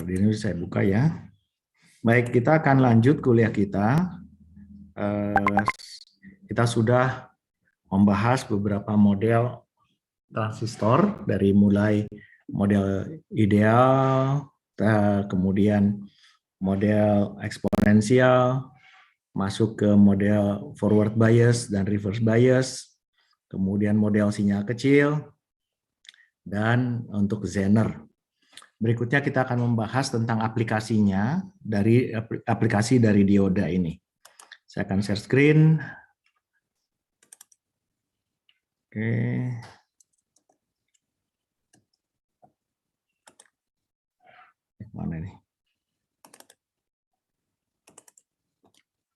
Ini saya buka ya. Baik, kita akan lanjut kuliah kita. Kita sudah membahas beberapa model transistor dari mulai model ideal, kemudian model eksponensial, masuk ke model forward bias dan reverse bias, kemudian model sinyal kecil, dan untuk Zener. Berikutnya kita akan membahas tentang aplikasinya dari aplikasi dari dioda ini. Saya akan share screen. Oke. Mana ini?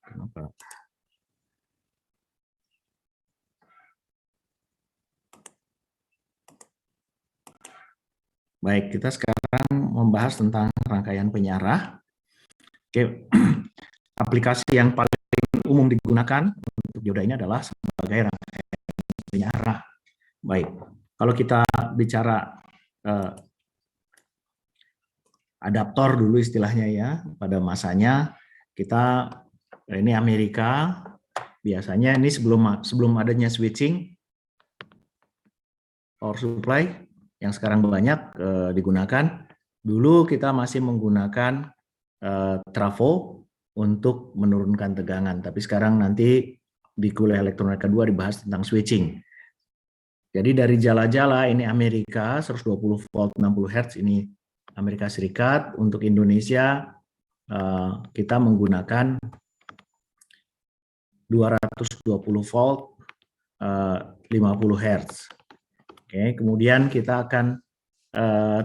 Kenapa? Baik, kita sekarang membahas tentang rangkaian penyarah. Oke. Aplikasi yang paling umum digunakan untuk dioda ini adalah sebagai rangkaian penyarah. Baik, kalau kita bicara adaptor dulu istilahnya ya, pada masanya kita ini Amerika, biasanya ini sebelum adanya switching power supply yang sekarang banyak digunakan. Dulu kita masih menggunakan trafo untuk menurunkan tegangan, tapi sekarang nanti di kuliah elektronika 2 dibahas tentang switching. Jadi dari jala-jala ini Amerika 120 volt 60 Hz ini Amerika Serikat, untuk Indonesia kita menggunakan 220 volt 50 Hz. Oke, kemudian kita akan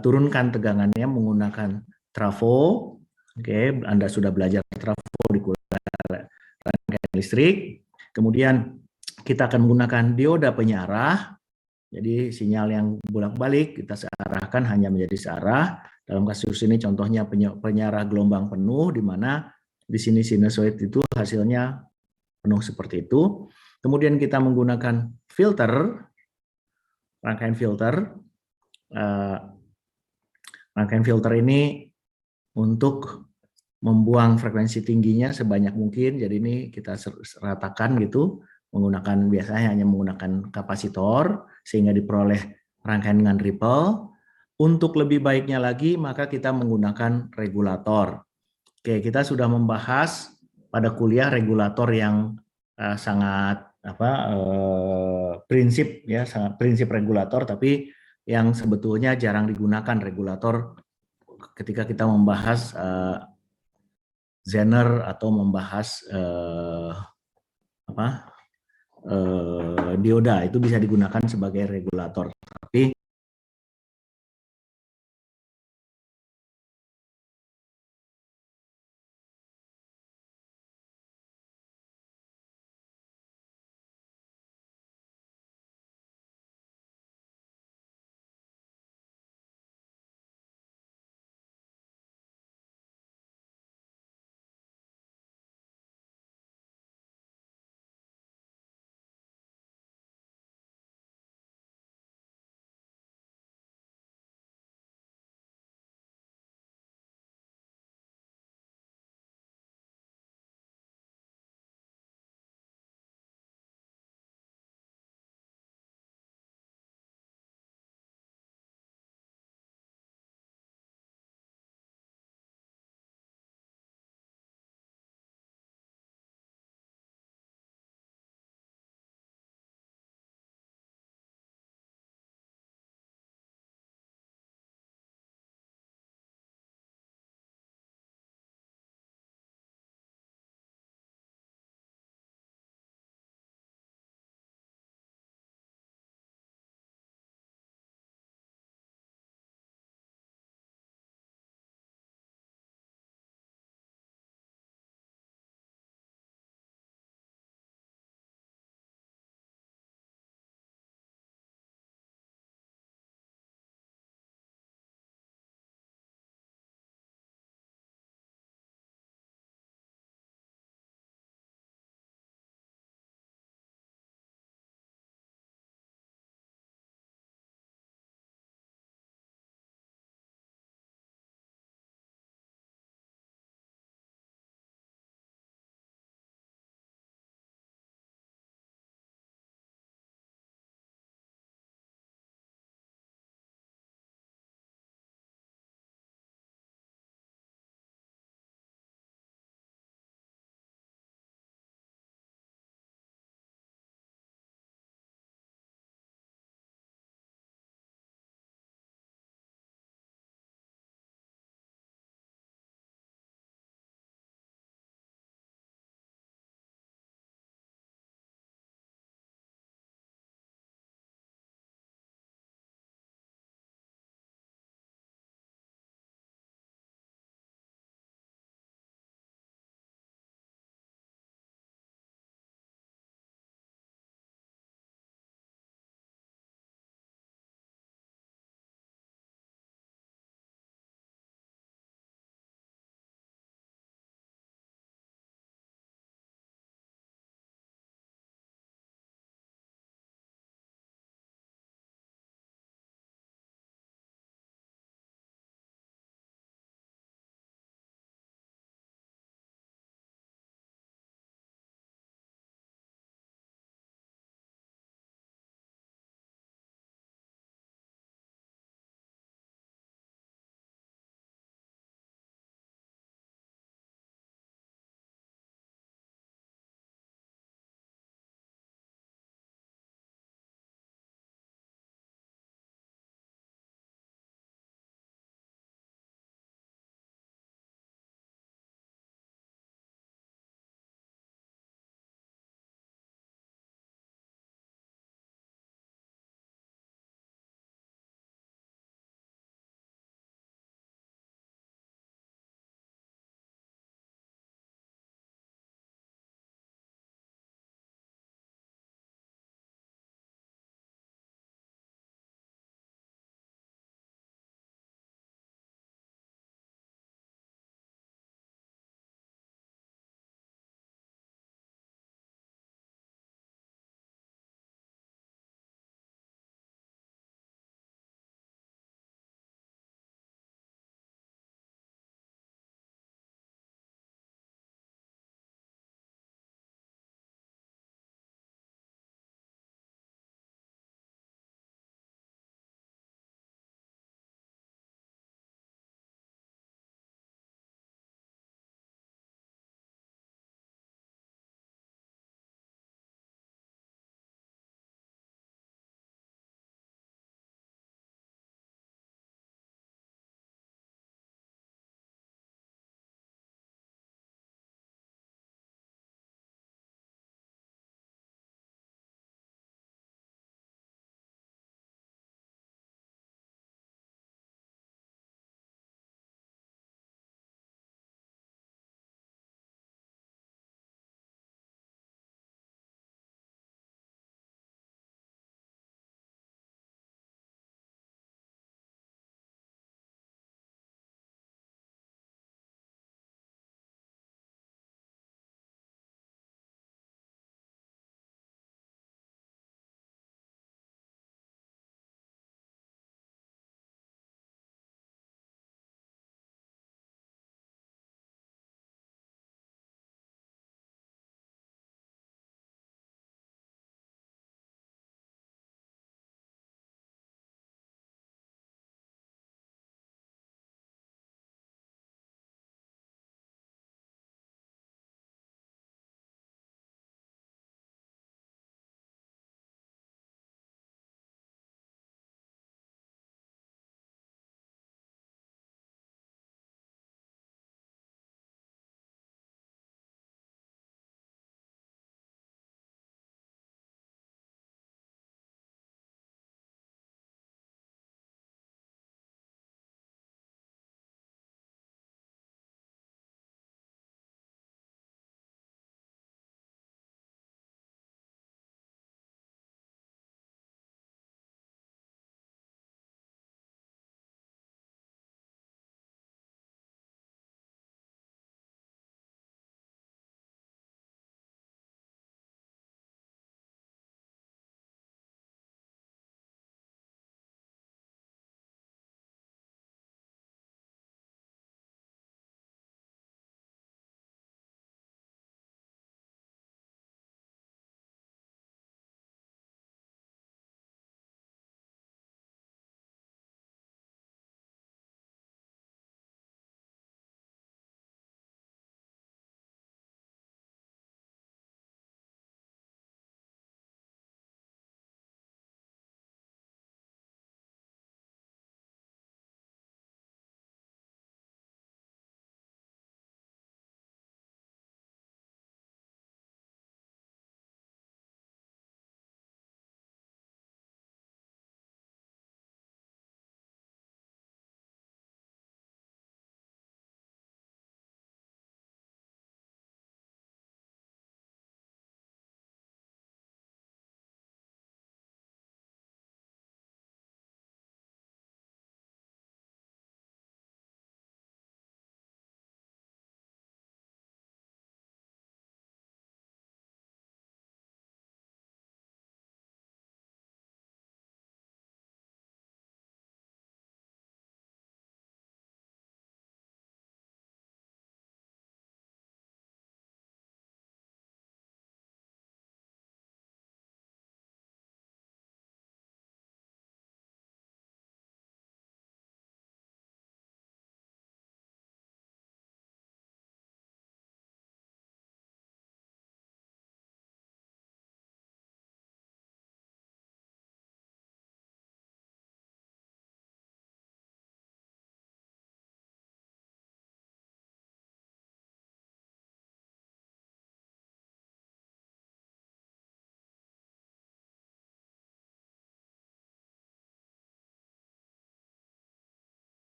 turunkan tegangannya menggunakan trafo. Oke, Anda sudah belajar trafo di kuliah rangkaian listrik. Kemudian kita akan menggunakan dioda penyarah. Jadi sinyal yang bolak-balik kita searahkan hanya menjadi searah. Dalam kasus ini contohnya penyarah gelombang penuh, di mana di sini sinusoid itu hasilnya penuh seperti itu. Kemudian kita menggunakan filter, rangkaian filter. Rangkaian filter ini untuk membuang frekuensi tingginya sebanyak mungkin. Jadi ini kita ratakan gitu, biasanya hanya menggunakan kapasitor sehingga diperoleh rangkaian dengan ripple. Untuk lebih baiknya lagi maka kita menggunakan regulator. Oke, kita sudah membahas pada kuliah regulator yang sangat prinsip ya, sangat prinsip regulator, tapi yang sebetulnya jarang digunakan regulator ketika kita membahas Zener atau membahas dioda, itu bisa digunakan sebagai regulator. Tapi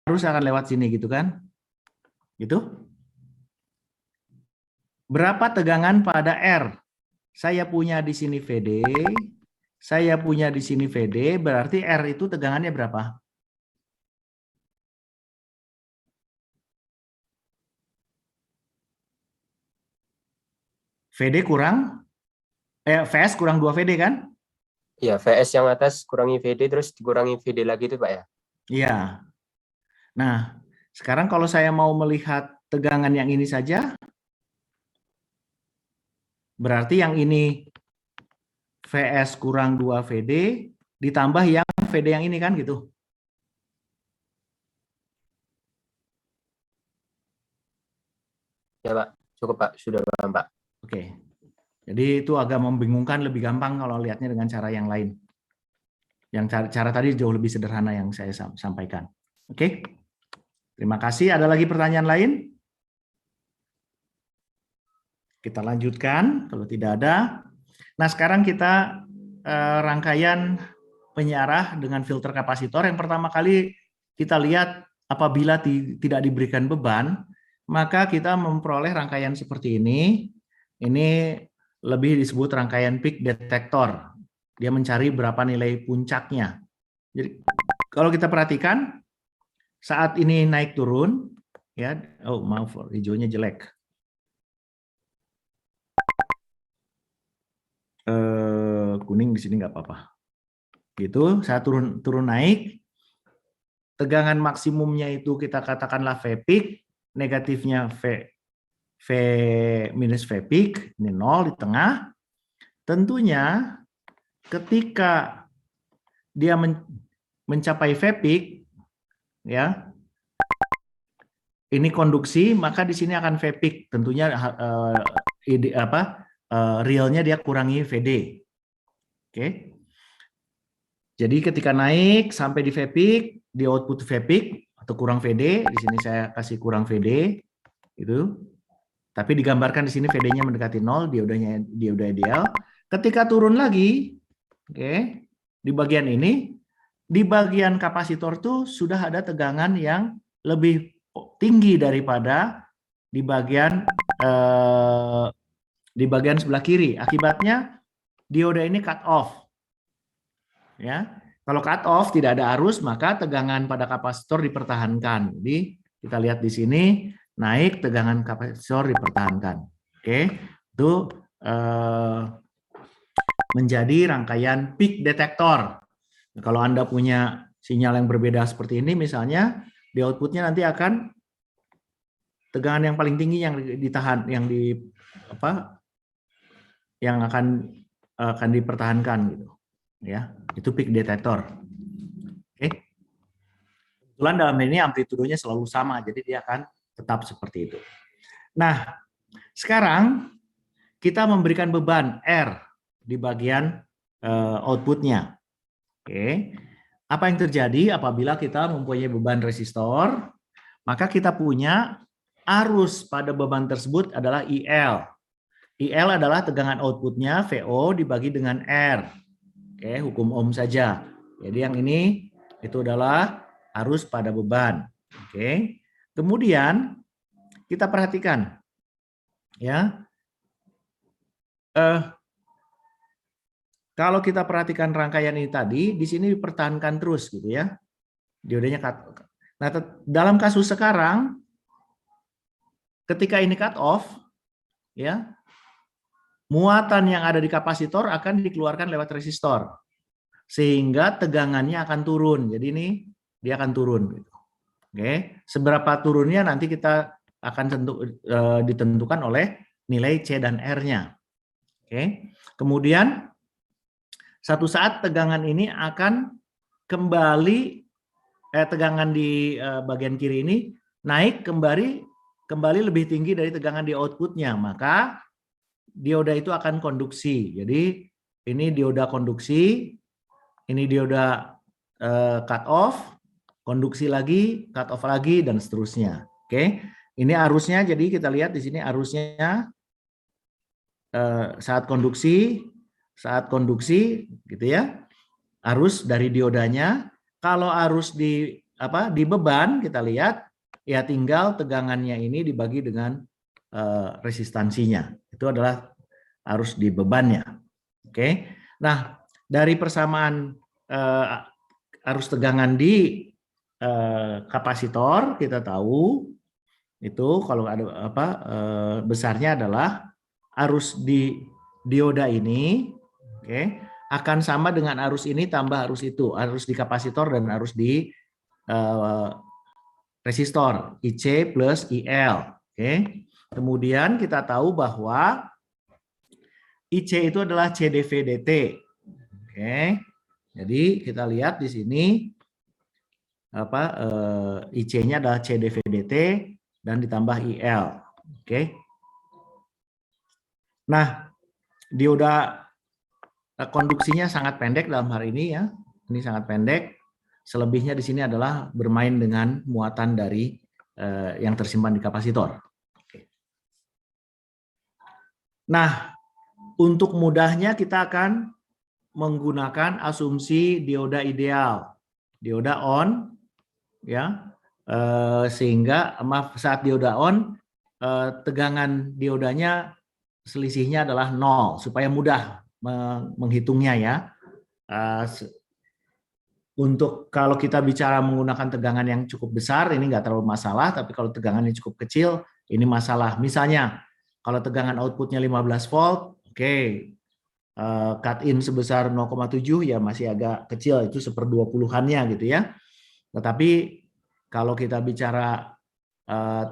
arus akan lewat sini gitu kan? Gitu. Berapa tegangan pada R? Saya punya di sini VD, saya punya di sini VD, berarti R itu tegangannya berapa? VD kurang, VS kurang 2 VD kan? Ya, VS yang atas kurangi VD terus dikurangi VD lagi itu Pak ya? Iya. Nah, sekarang kalau saya mau melihat tegangan yang ini saja, berarti yang ini VS kurang 2 VD, ditambah yang VD yang ini kan gitu. Ya Pak, cukup Pak, sudah paham Pak. Oke. Jadi itu agak membingungkan, lebih gampang kalau lihatnya dengan cara yang lain. Yang cara tadi jauh lebih sederhana yang saya sampaikan. Oke. Terima kasih. Ada lagi pertanyaan lain? Kita lanjutkan kalau tidak ada. Nah, sekarang kita rangkaian penyarah dengan filter kapasitor. Yang pertama kali kita lihat apabila tidak diberikan beban, maka kita memperoleh rangkaian seperti ini. Ini lebih disebut rangkaian peak detector. Dia mencari berapa nilai puncaknya. Jadi kalau kita perhatikan saat ini naik turun, ya, oh maaf, hijaunya jelek. Kuning di sini nggak apa-apa. Gitu, saya turun naik. Tegangan maksimumnya itu kita katakanlah V peak, negatifnya V minus V peak, ini 0 di tengah. Tentunya ketika dia mencapai V peak, ya, ini konduksi, maka di sini akan V peak. Tentunya realnya dia kurangi VD. Oke. Jadi ketika naik sampai di V peak, di output V peak atau kurang VD, di sini saya kasih kurang VD, itu. Tapi digambarkan di sini VD-nya mendekati 0, dia udah ideal. Ketika turun lagi, oke, di bagian ini, di bagian kapasitor tuh sudah ada tegangan yang lebih tinggi daripada di bagian sebelah kiri. Akibatnya dioda ini cut off. Ya, kalau cut off tidak ada arus, maka tegangan pada kapasitor dipertahankan. Jadi kita lihat di sini naik, tegangan kapasitor dipertahankan. Oke, itu menjadi rangkaian peak detector. Nah, kalau Anda punya sinyal yang berbeda seperti ini, misalnya di outputnya nanti akan tegangan yang paling tinggi yang ditahan, yang akan dipertahankan gitu. Ya, itu peak detector. Oke. Kebetulan dalam ini amplitudenya selalu sama, jadi dia akan tetap seperti itu. Nah, sekarang kita memberikan beban R di bagian outputnya. Oke. Apa yang terjadi apabila kita mempunyai beban resistor? Maka kita punya arus pada beban tersebut adalah IL. IL adalah tegangan outputnya VO dibagi dengan R. Oke, hukum Ohm saja. Jadi yang ini itu adalah arus pada beban. Oke. Kemudian kita perhatikan, ya. Kalau kita perhatikan rangkaian ini tadi, di sini dipertahankan terus, gitu ya. Diodanya cut. Nah, dalam kasus sekarang, ketika ini cut off, ya, muatan yang ada di kapasitor akan dikeluarkan lewat resistor. Sehingga tegangannya akan turun. Jadi ini dia akan turun. Oke, seberapa turunnya nanti kita akan ditentukan oleh nilai C dan R-nya. Oke, kemudian satu saat tegangan ini akan kembali, tegangan di bagian kiri ini naik kembali lebih tinggi dari tegangan di outputnya, maka dioda itu akan konduksi. Jadi ini dioda konduksi, ini dioda cut off, konduksi lagi, cut off lagi, dan seterusnya. Oke, ini arusnya. Jadi kita lihat di sini arusnya saat konduksi, gitu ya. Arus dari diodanya. Kalau arus di di beban kita lihat ya tinggal tegangannya ini dibagi dengan resistansinya. Itu adalah arus di bebannya. Oke. Nah, dari persamaan arus tegangan di kapasitor kita tahu itu kalau ada besarnya adalah arus di dioda ini, oke, akan sama dengan arus ini tambah arus itu, arus di kapasitor dan arus di resistor, IC plus IL. Oke. Kemudian kita tahu bahwa IC itu adalah CdV dt. Oke. Jadi kita lihat di sini IC-nya adalah CdV dt dan ditambah IL. Oke. Nah, dioda konduksinya sangat pendek dalam hal ini ya. Ini sangat pendek. Selebihnya di sini adalah bermain dengan muatan dari yang tersimpan di kapasitor. Oke. Nah, untuk mudahnya kita akan menggunakan asumsi dioda ideal. Dioda on ya. Sehingga saat dioda on tegangan diodanya selisihnya adalah 0 supaya mudah menghitungnya ya. Untuk kalau kita bicara menggunakan tegangan yang cukup besar ini nggak terlalu masalah, tapi kalau tegangan yang cukup kecil ini masalah. Misalnya kalau tegangan outputnya 15 volt, oke, cut in sebesar 0,7 ya masih agak kecil, itu 1/20-annya gitu ya. Tetapi kalau kita bicara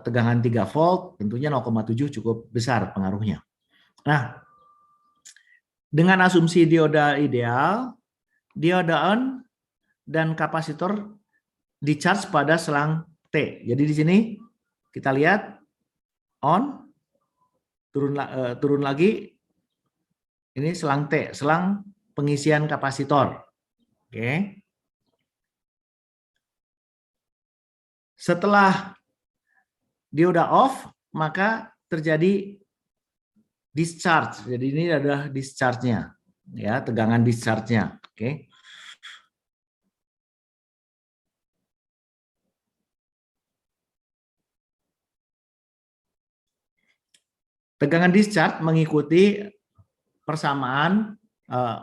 tegangan 3 volt, tentunya 0,7 cukup besar pengaruhnya. Nah, dengan asumsi dioda ideal, dioda on dan kapasitor di-charge pada selang T. Jadi di sini kita lihat on, turun lagi, ini selang T, selang pengisian kapasitor. Oke. Setelah dioda off, maka terjadi discharge. Jadi ini adalah discharge-nya, ya, tegangan discharge-nya. Oke. Tegangan discharge mengikuti persamaan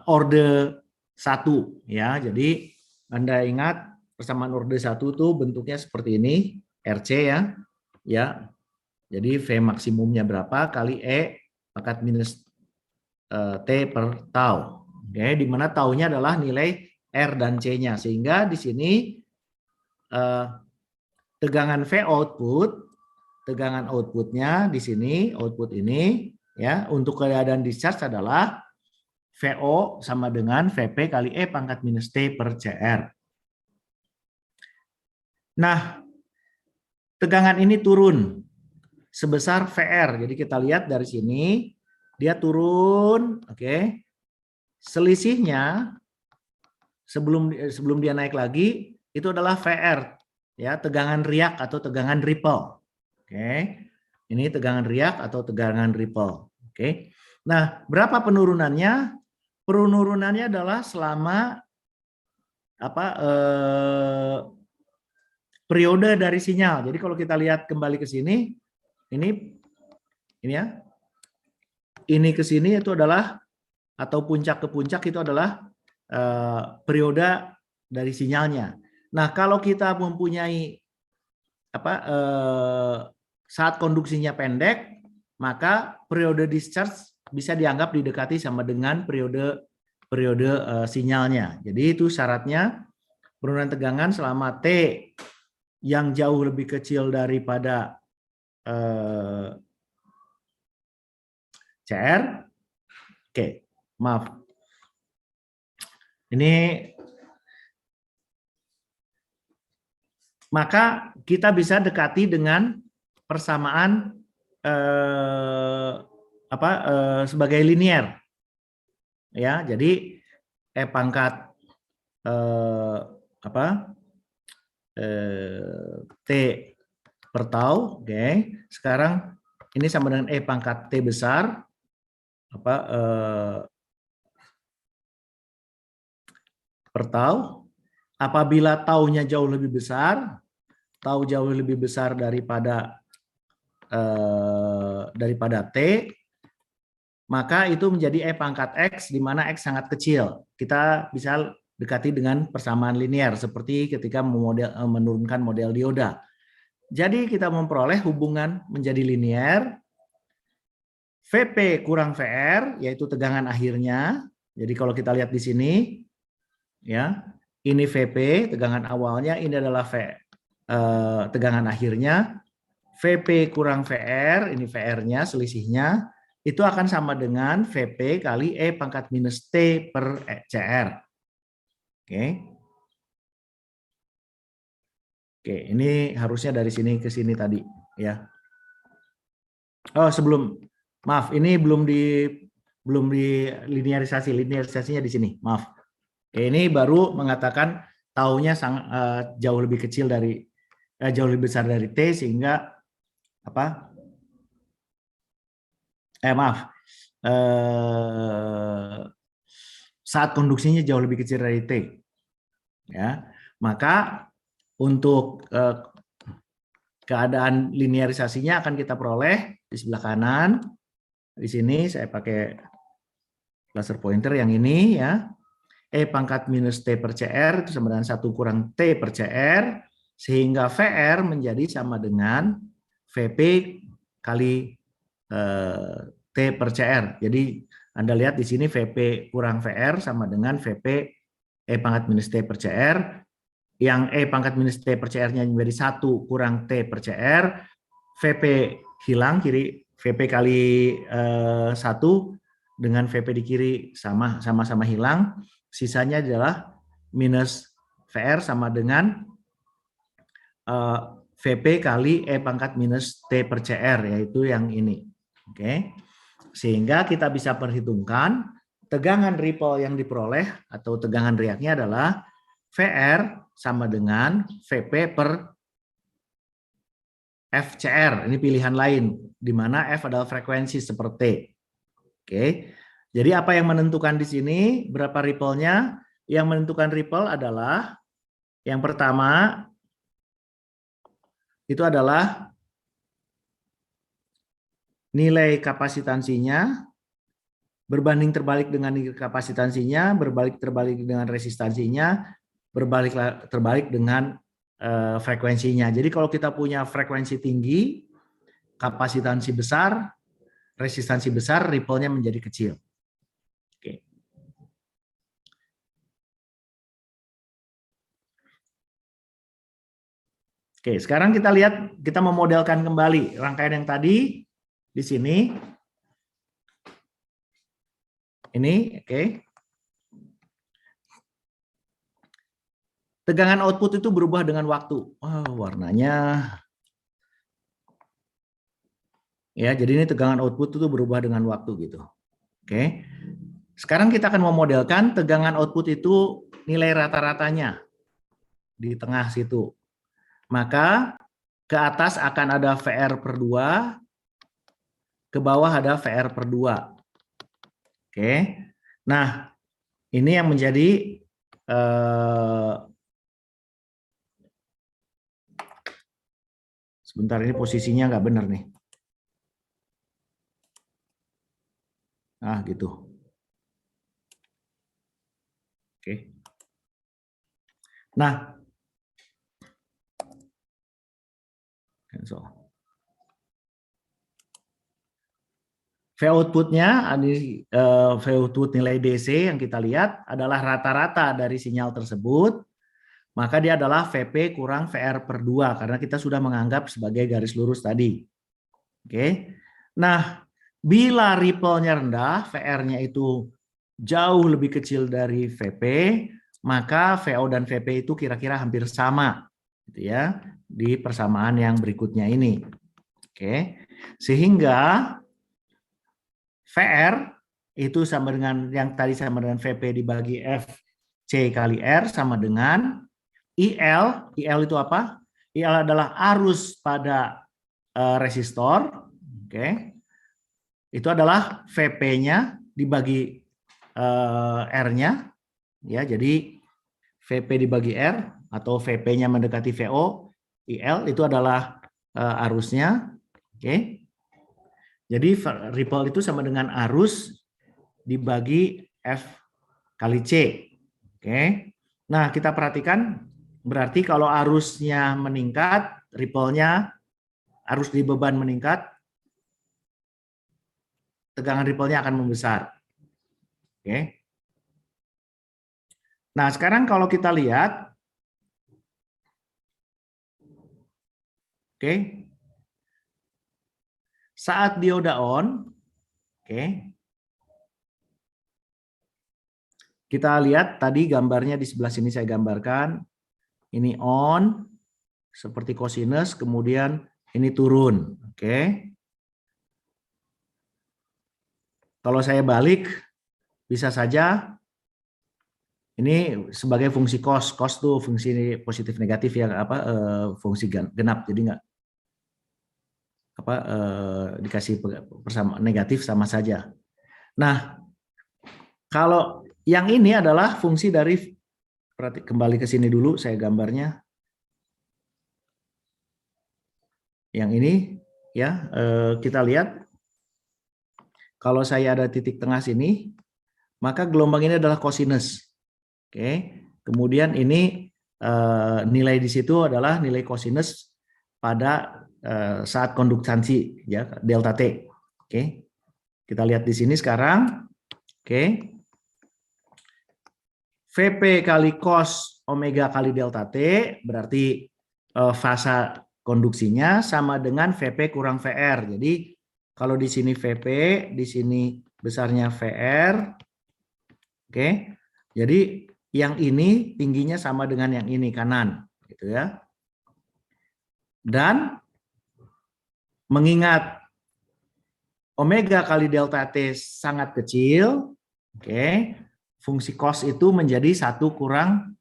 orde 1 ya. Jadi Anda ingat persamaan orde 1 itu bentuknya seperti ini, RC ya. Ya. Jadi V maksimumnya berapa kali E pangkat minus T per tau. Oke, di mana taunya adalah nilai R dan C-nya. Sehingga di sini tegangan V output, tegangan outputnya di sini, output ini ya, untuk keadaan discharge adalah VO sama dengan VP kali E pangkat minus T per CR. Nah, tegangan ini turun sebesar VR. Jadi kita lihat dari sini, dia turun, oke. Selisihnya sebelum dia naik lagi, itu adalah VR, ya, tegangan riak atau tegangan ripple. Oke. Ini tegangan riak atau tegangan ripple. Oke. Nah, berapa penurunannya? Penurunannya adalah selama periode dari sinyal. Jadi kalau kita lihat kembali ke sini, ini ya. Ini ke sini itu adalah atau puncak ke puncak itu adalah periode dari sinyalnya. Nah, kalau kita mempunyai saat konduksinya pendek, maka periode discharge bisa dianggap didekati sama dengan periode sinyalnya. Jadi itu syaratnya penurunan tegangan selama T yang jauh lebih kecil daripada CR. Oke, maaf. Ini maka kita bisa dekati dengan persamaan sebagai linier. Ya, jadi E pangkat T per tau, oke. Sekarang ini sama dengan E pangkat T besar per tau apabila taunya jauh lebih besar, tau jauh lebih besar daripada T, maka itu menjadi E pangkat X, di mana X sangat kecil. Kita bisa dekati dengan persamaan linear, seperti ketika menurunkan model dioda. Jadi kita memperoleh hubungan menjadi linear, VP kurang VR, yaitu tegangan akhirnya. Jadi kalau kita lihat di sini, ya, ini VP, tegangan awalnya, ini adalah tegangan akhirnya. VP kurang VR, ini VR-nya, selisihnya, itu akan sama dengan VP kali E pangkat minus T per CR. Oke. Oke, ini harusnya dari sini ke sini tadi, ya. Oh, maaf, ini belum di linearisasinya di sini, maaf. Oke, ini baru mengatakan taunya jauh lebih kecil jauh lebih besar dari T, sehingga saat konduksinya jauh lebih kecil dari T, ya, maka untuk keadaan linearisasinya akan kita peroleh di sebelah kanan. Di sini saya pakai laser pointer yang ini, ya. E pangkat minus T per CR itu sama dengan 1 kurang T per CR, sehingga VR menjadi sama dengan VP kali T per CR. Jadi Anda lihat di sini VP kurang VR sama dengan VP E pangkat minus T per CR, yang E pangkat minus T per CR-nya menjadi 1 kurang T per CR, VP hilang, kiri VP kali 1 dengan VP di kiri sama-sama hilang, sisanya adalah minus VR sama dengan VP kali E pangkat minus T per CR, yaitu yang ini. Oke. Sehingga kita bisa perhitungkan tegangan ripple yang diperoleh atau tegangan riaknya adalah VR sama dengan VP per FCR. Ini pilihan lain, di mana F adalah frekuensi seperti T. Oke. Jadi apa yang menentukan di sini berapa ripple-nya? Yang menentukan ripple adalah yang pertama itu adalah nilai kapasitansinya berbanding terbalik dengan nilai kapasitansinya, berbalik terbalik dengan resistansinya, berbalik terbalik dengan frekuensinya. Jadi kalau kita punya frekuensi tinggi, kapasitansi besar, resistansi besar, ripple-nya menjadi kecil. Oke. Oke, sekarang kita lihat, kita memodelkan kembali rangkaian yang tadi di sini. Ini, oke. Tegangan output itu berubah dengan waktu. Warnanya. Ya, jadi ini tegangan output itu berubah dengan waktu gitu. Oke. Sekarang kita akan memodelkan tegangan output itu nilai rata-ratanya di tengah situ. Maka ke atas akan ada VR per 2, ke bawah ada VR per 2. Oke. Nah, ini yang menjadi sebentar, ini posisinya nggak benar nih. Ah, gitu. Oke. Nah, V output-nya, V output nilai DC yang kita lihat adalah rata-rata dari sinyal tersebut, maka dia adalah VP kurang VR per 2, karena kita sudah menganggap sebagai garis lurus tadi. Oke. Nah, bila ripple-nya rendah, VR-nya itu jauh lebih kecil dari VP, maka VO dan VP itu kira-kira hampir sama, gitu ya, di persamaan yang berikutnya ini. Oke. Sehingga VR itu sama dengan yang tadi sama dengan VP dibagi FC kali R sama dengan IL. IL itu apa? IL adalah arus pada resistor. Oke. Itu adalah VP-nya dibagi R-nya. Ya, jadi VP dibagi R atau VP-nya mendekati VO, IL itu adalah arusnya. Oke. Jadi ripple itu sama dengan arus dibagi F kali C. Oke. Nah, kita perhatikan berarti kalau arusnya meningkat, ripple-nya arus di beban meningkat, tegangan ripple-nya akan membesar. Oke. Nah, sekarang kalau kita lihat, oke, saat dioda on, oke, kita lihat tadi gambarnya di sebelah sini saya gambarkan, ini on, seperti cosinus, kemudian ini turun, oke. Kalau saya balik, bisa saja ini sebagai fungsi cos tuh fungsi positif negatif ya, fungsi genap, jadi nggak dikasih bersama negatif sama saja. Nah, kalau yang ini adalah fungsi dari, kembali ke sini dulu saya gambarnya. Yang ini ya, kita lihat kalau saya ada titik tengah sini, maka gelombang ini adalah cosinus. Oke, kemudian ini nilai di situ adalah nilai cosinus pada saat konduktansi ya, delta T. Oke. Kita lihat di sini sekarang. Oke. VP kali cos omega kali delta T berarti fasa konduksinya sama dengan VP kurang VR. Jadi kalau di sini VP, di sini besarnya VR. Oke. Jadi yang ini tingginya sama dengan yang ini kanan, gitu ya. Dan mengingat omega kali delta T sangat kecil, oke, fungsi cos itu menjadi 1 kurang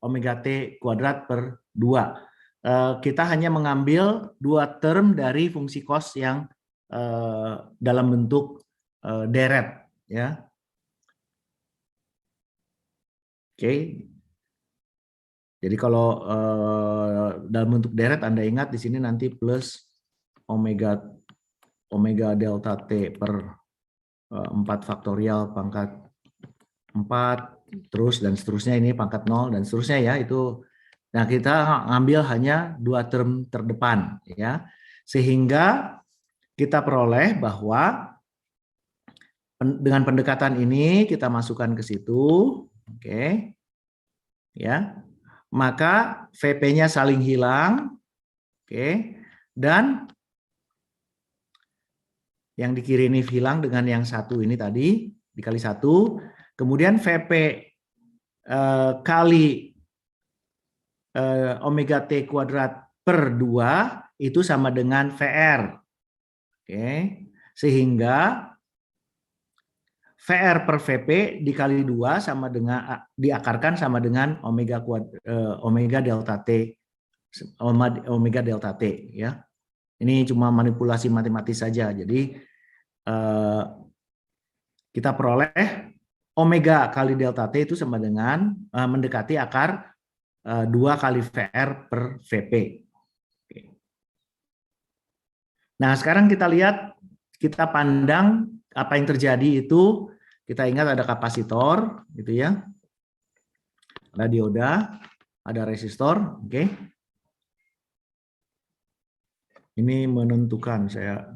omega T kuadrat per 2. Kita hanya mengambil 2 term dari fungsi cos yang dalam bentuk deret, ya. Oke, jadi kalau dalam bentuk deret Anda ingat di sini nanti plus omega delta T per 4 faktorial pangkat 4 terus dan seterusnya, ini pangkat 0 dan seterusnya ya, itu. Nah, kita ambil hanya 2 term terdepan ya. Sehingga kita peroleh bahwa dengan pendekatan ini kita masukkan ke situ, oke. Ya. Maka VP-nya saling hilang, oke. Dan yang di kiri ini hilang dengan yang satu ini tadi dikali 1, kemudian VP kali omega T kuadrat per 2 itu sama dengan VR. Oke. Sehingga VR per VP dikali 2 sama dengan diakarkan sama dengan omega delta T ya. Ini cuma manipulasi matematis saja. Jadi kita peroleh omega kali delta T itu sama dengan mendekati akar 2 kali VR per VP. Nah, sekarang kita lihat, kita pandang apa yang terjadi itu. Kita ingat ada kapasitor, gitu ya. Ada dioda, ada resistor, oke. Ini menentukan saya.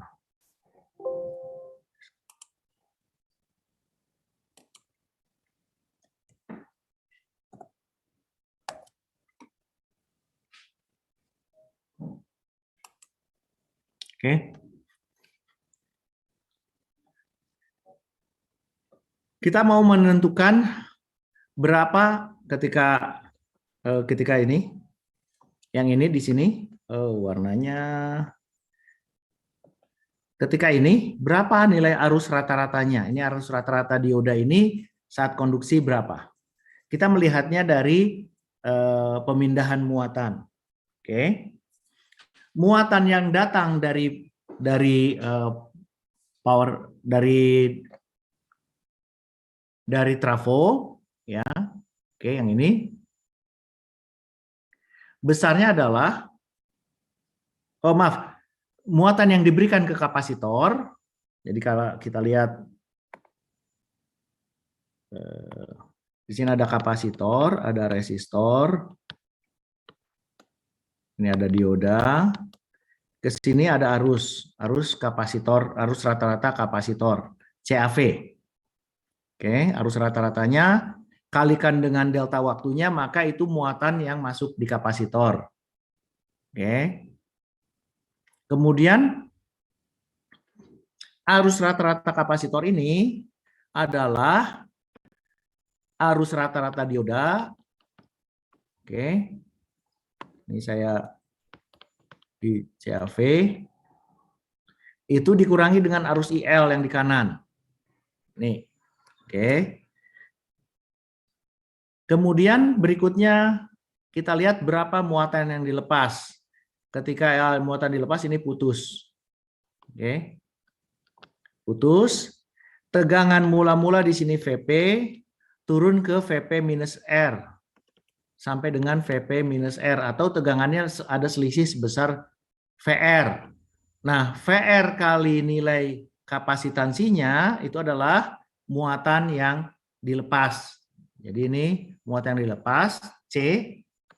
Oke. Kita mau menentukan berapa ketika ini, yang ini di sini warnanya, ketika ini berapa nilai arus rata-ratanya? Ini arus rata-rata dioda ini saat konduksi berapa? Kita melihatnya dari pemindahan muatan. Oke. Muatan yang datang dari power dari trafo ya. Oke, yang ini besarnya adalah, oh maaf, muatan yang diberikan ke kapasitor. Jadi kalau kita lihat di sini ada kapasitor, ada resistor, ini ada dioda. Ke sini ada arus kapasitor, arus rata-rata kapasitor, CAV. Oke, arus rata-ratanya kalikan dengan delta waktunya, maka itu muatan yang masuk di kapasitor. Oke. Kemudian arus rata-rata kapasitor ini adalah arus rata-rata dioda. Oke. Ini saya di CAV. Itu dikurangi dengan arus IL yang di kanan. Nih. Oke. Kemudian berikutnya kita lihat berapa muatan yang dilepas. Ketika muatan dilepas ini putus. Oke. Putus. Tegangan mula-mula di sini VP turun ke VP minus R sampai dengan VP minus R, atau tegangannya ada selisih sebesar VR. Nah, VR kali nilai kapasitansinya itu adalah muatan yang dilepas. Jadi ini muatan yang dilepas, C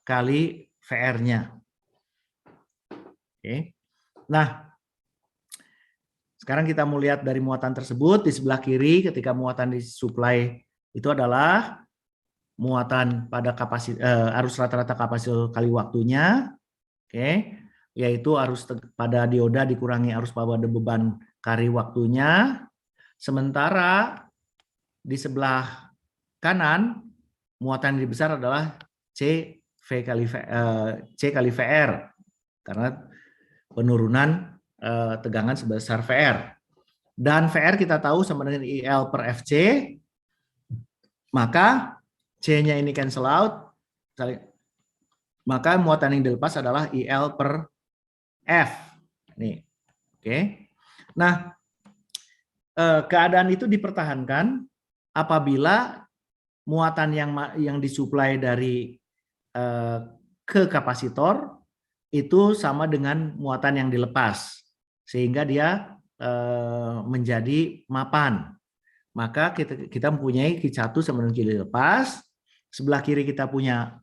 kali VR-nya. Oke. Nah, sekarang kita mau lihat dari muatan tersebut. Di sebelah kiri ketika muatan disuplai itu adalah muatan pada arus rata-rata kapasitor kali waktunya. Oke. Yaitu arus pada dioda dikurangi arus pada beban kali waktunya. Sementara di sebelah kanan muatan yang lebih besar adalah C kali VR karena penurunan tegangan sebesar VR. Dan VR kita tahu sama dengan IL per FC, maka C-nya ini cancel out, maka muatan yang dilepas adalah IL per F. Nih, oke. Nah, keadaan itu dipertahankan apabila muatan yang disuplai dari ke kapasitor itu sama dengan muatan yang dilepas, sehingga dia menjadi mapan. Maka kita mempunyai Q1 sama dengan Q dilepas. Sebelah kiri kita punya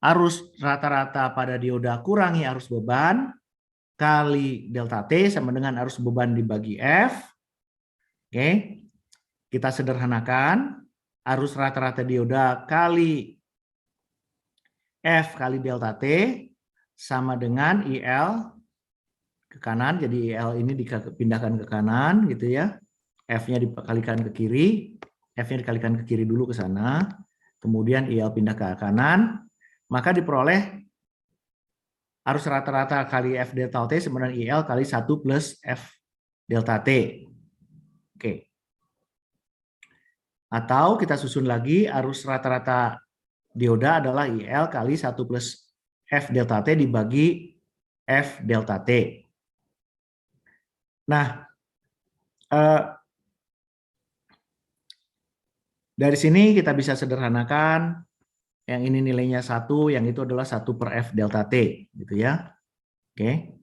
arus rata-rata pada dioda kurangi arus beban kali delta T sama dengan arus beban dibagi F. Oke. Kita sederhanakan, arus rata-rata dioda kali F kali delta T sama dengan IL ke kanan, jadi IL ini dipindahkan ke kanan gitu ya. F-nya dikalikan ke kiri, F-nya dikalikan ke kiri dulu ke sana, kemudian IL pindah ke kanan, maka diperoleh arus rata-rata kali F delta T sama dengan IL kali 1 plus F delta T. Oke. Atau kita susun lagi arus rata-rata dioda adalah IL kali 1 plus F delta T dibagi F delta T. Nah, dari sini kita bisa sederhanakan, yang ini nilainya 1, yang itu adalah 1 per F delta T, gitu ya. Oke.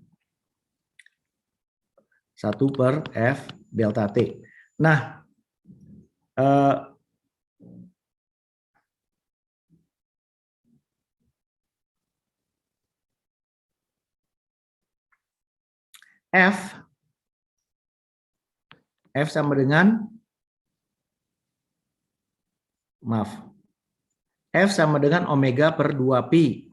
1 per F delta T. Nah, F sama dengan, maaf, F sama dengan omega per 2pi.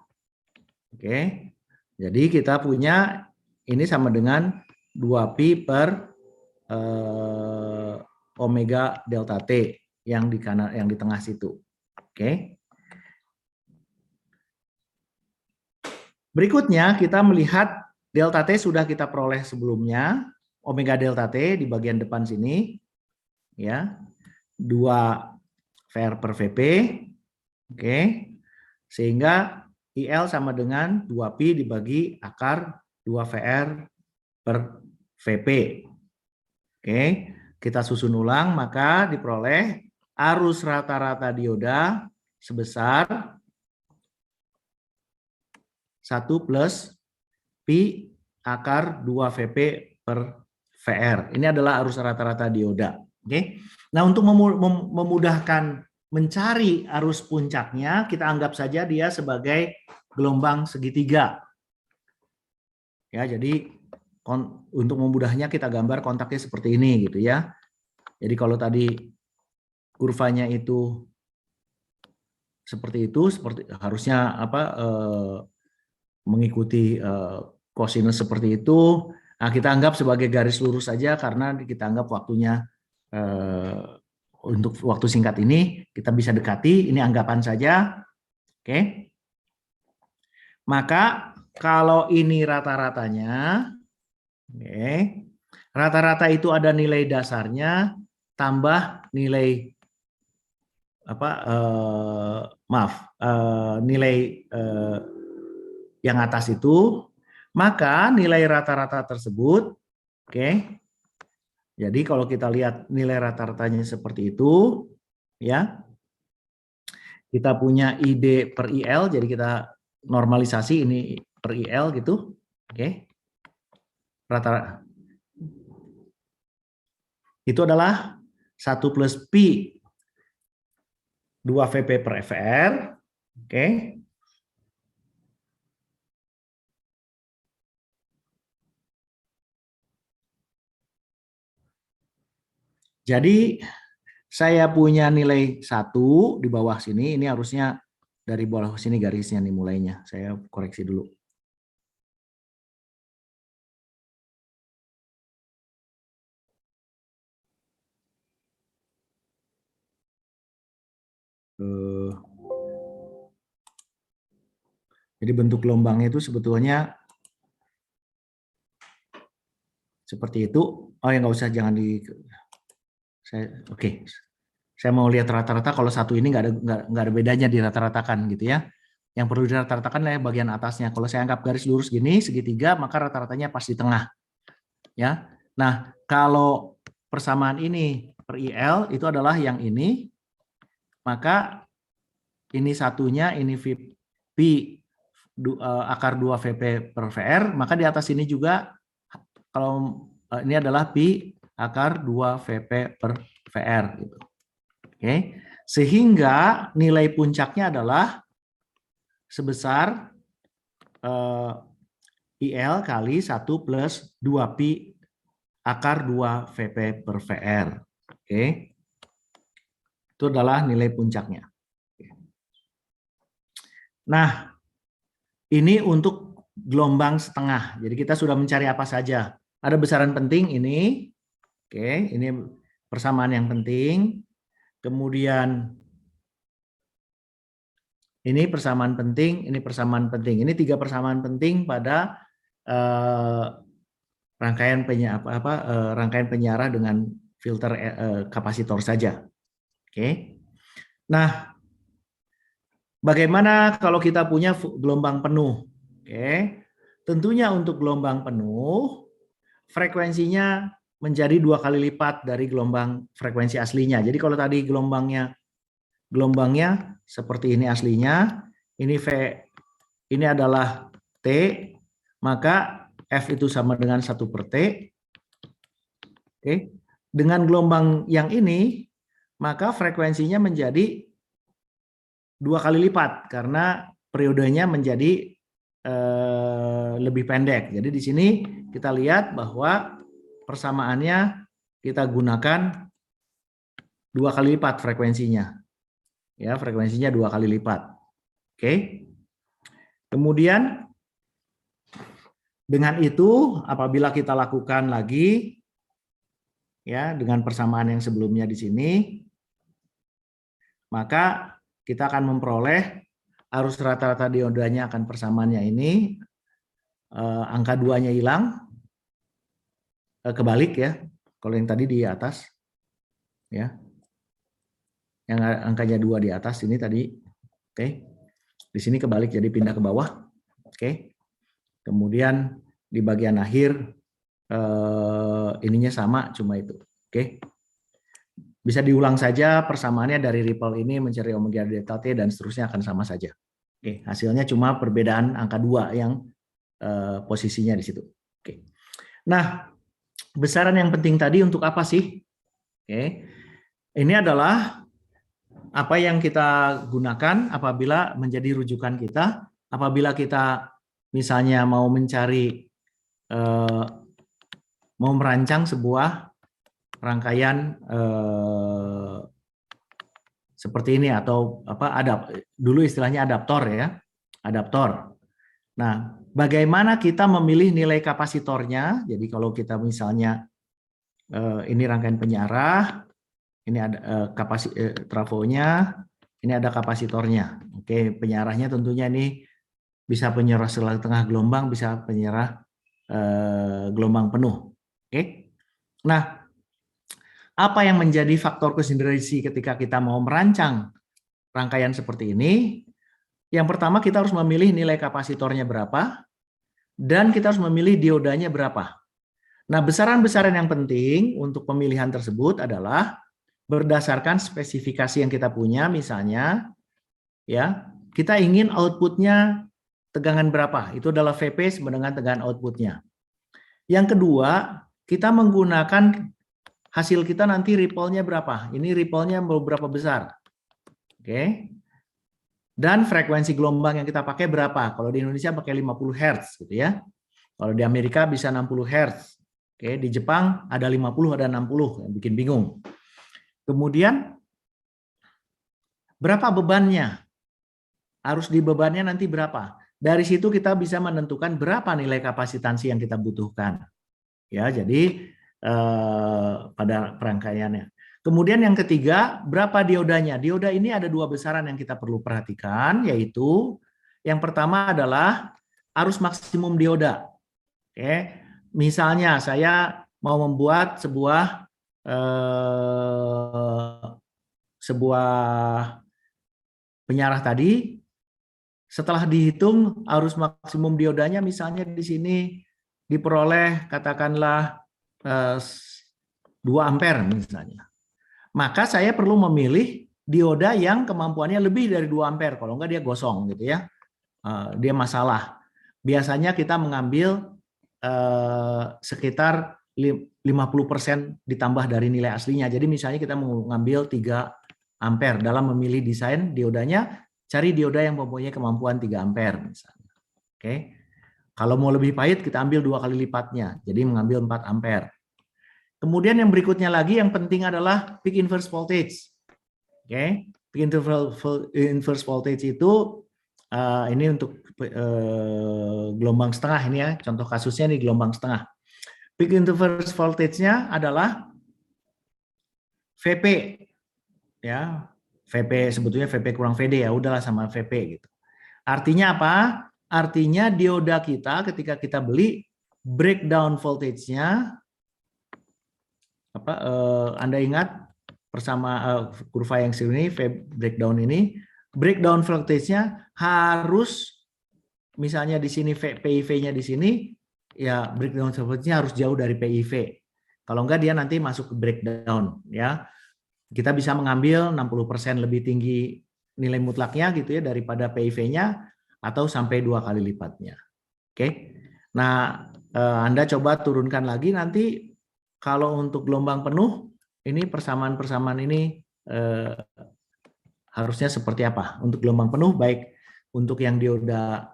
Oke. Jadi kita punya ini sama dengan 2pi per omega delta T yang di kanan, yang di tengah situ. Oke. Berikutnya kita melihat delta T sudah kita peroleh sebelumnya, omega delta T di bagian depan sini ya. 2 VR per VP. Oke. Sehingga IL sama dengan 2pi dibagi akar 2 VR per VP. Oke, kita susun ulang, maka diperoleh arus rata-rata dioda sebesar 1 plus Pi akar 2 Vp per VR. Ini adalah arus rata-rata dioda. Oke. Nah, untuk memudahkan mencari arus puncaknya, kita anggap saja dia sebagai gelombang segitiga. Ya, jadi untuk memudahnya kita gambar kontaknya seperti ini gitu ya. Jadi kalau tadi kurvanya itu seperti harusnya mengikuti kosinus seperti itu. Nah, kita anggap sebagai garis lurus saja karena kita anggap waktunya untuk waktu singkat ini kita bisa dekati. Ini anggapan saja. Oke. Maka kalau ini rata-ratanya, oke, rata-rata itu ada nilai dasarnya tambah nilai nilai yang atas itu, maka nilai rata-rata tersebut, oke. Jadi kalau kita lihat nilai rata-ratanya seperti itu, ya. Kita punya ID per IL, jadi kita normalisasi ini per IL gitu, oke. Rata-rata itu adalah 1 plus Pi 2 Vp per FR, oke. Jadi saya punya nilai 1 di bawah sini, ini harusnya dari bawah sini garisnya nih mulainya. Saya koreksi dulu. Jadi bentuk gelombangnya itu sebetulnya seperti itu. Oh ya nggak usah, jangan di. Oke. Saya mau lihat rata-rata. Kalau satu ini nggak ada bedanya di rata-ratakan gitu ya. Yang perlu di rata-ratakan adalah bagian atasnya. Kalau saya anggap garis lurus gini segitiga, maka rata-ratanya pas di tengah. Ya. Nah kalau persamaan ini per IL itu adalah yang ini, maka ini satunya ini Pi akar 2 Vp per VR, maka di atas ini juga kalau ini adalah Pi akar 2 Vp per VR gitu. Oke. Sehingga nilai puncaknya adalah sebesar IL kali 1 plus 2 Pi akar 2 Vp per VR. Oke. Itu adalah nilai puncaknya. Nah, ini untuk gelombang setengah. Jadi kita sudah mencari apa saja. Ada besaran penting ini. Oke, ini persamaan yang penting. Kemudian ini persamaan penting, ini persamaan penting. Ini 3 persamaan penting pada rangkaian penyiarah dengan filter kapasitor saja. Oke. Nah, bagaimana kalau kita punya gelombang penuh? Oke. Tentunya untuk gelombang penuh frekuensinya menjadi 2 kali lipat dari gelombang frekuensi aslinya. Jadi kalau tadi gelombangnya seperti ini aslinya, ini adalah T, maka F itu sama dengan 1 per T. Oke. Dengan gelombang yang ini, maka frekuensinya menjadi 2 kali lipat karena periodenya menjadi lebih pendek. Jadi di sini kita lihat bahwa persamaannya kita gunakan 2 kali lipat frekuensinya. Ya, frekuensinya 2 kali lipat. Oke. Kemudian dengan itu apabila kita lakukan lagi ya dengan persamaan yang sebelumnya di sini, maka kita akan memperoleh arus rata-rata diodanya akan persamaannya ini angka 2-nya hilang, kebalik ya. Kalau yang tadi di atas ya. Yang angkanya 2 di atas ini tadi. Oke. Di sini kebalik jadi pindah ke bawah. Oke. Kemudian di bagian akhir ininya sama cuma itu. Oke. Bisa diulang saja persamaannya dari ripple ini mencari omega delta T dan seterusnya akan sama saja. Oke, hasilnya cuma perbedaan angka 2 yang posisinya di situ. Oke. Nah, besaran yang penting tadi untuk apa sih? Oke. Ini adalah apa yang kita gunakan apabila menjadi rujukan kita, apabila kita misalnya mau mencari, mau merancang sebuah rangkaian seperti ini atau dulu istilahnya adaptor ya, adaptor. Nah, bagaimana kita memilih nilai kapasitornya? Jadi kalau kita misalnya ini rangkaian penyarah, ini ada trafonya, ini ada kapasitornya. Oke, penyarahnya tentunya ini bisa penyarah setengah gelombang, bisa penyarah gelombang penuh. Oke. Nah, apa yang menjadi faktor konsiderasi ketika kita mau merancang rangkaian seperti ini? Yang pertama kita harus memilih nilai kapasitornya berapa, dan kita harus memilih diodanya berapa. Nah, besaran-besaran yang penting untuk pemilihan tersebut adalah berdasarkan spesifikasi yang kita punya, misalnya ya kita ingin outputnya tegangan berapa, itu adalah VP sama dengan tegangan outputnya. Yang kedua, kita menggunakan hasil kita nanti ripple-nya berapa, ini ripple-nya berapa besar. Oke. Dan frekuensi gelombang yang kita pakai berapa, kalau di Indonesia pakai 50 Hz gitu ya, kalau di Amerika bisa 60 Hz. Oke, di Jepang ada 50, ada 60, yang bikin bingung. Kemudian berapa bebannya? Harus dibebannya nanti berapa? Dari situ kita bisa menentukan berapa nilai kapasitansi yang kita butuhkan. Ya, jadi pada perangkaiannya. Kemudian yang ketiga, berapa diodanya? Dioda ini ada dua besaran yang kita perlu perhatikan, yaitu yang pertama adalah arus maksimum dioda. Oke. Misalnya saya mau membuat sebuah penyarah tadi, setelah dihitung arus maksimum diodanya misalnya di sini diperoleh katakanlah 2 ampere misalnya. Maka saya perlu memilih dioda yang kemampuannya lebih dari 2 ampere, kalau enggak dia gosong gitu ya. Dia masalah. Biasanya kita mengambil sekitar 50% ditambah dari nilai aslinya. Jadi misalnya kita mengambil 3 ampere dalam memilih desain diodanya, cari dioda yang mempunyai kemampuan 3 ampere misalnya. Oke. Kalau mau lebih pahit kita ambil 2 kali lipatnya, jadi mengambil 4 ampere. Kemudian yang berikutnya lagi yang penting adalah peak inverse voltage. Oke. Peak inverse voltage itu ini untuk gelombang setengah ini ya, contoh kasusnya nih gelombang setengah. Peak inverse voltage-nya adalah VP ya. VP sebetulnya VP kurang VD ya, udahlah sama VP gitu. Artinya apa? Artinya dioda kita ketika kita beli breakdown voltage-nya Anda ingat kurva yang sini breakdown ini, breakdown voltage-nya harus misalnya di sini PIV-nya di sini, ya breakdown voltage-nya harus jauh dari PIV. Kalau enggak dia nanti masuk ke breakdown ya. Kita bisa mengambil 60% lebih tinggi nilai mutlaknya gitu ya daripada PIV-nya atau sampai 2 kali lipatnya. Oke. Nah, Anda coba turunkan lagi nanti kalau untuk gelombang penuh ini persamaan-persamaan ini harusnya seperti apa? Untuk gelombang penuh baik untuk yang dioda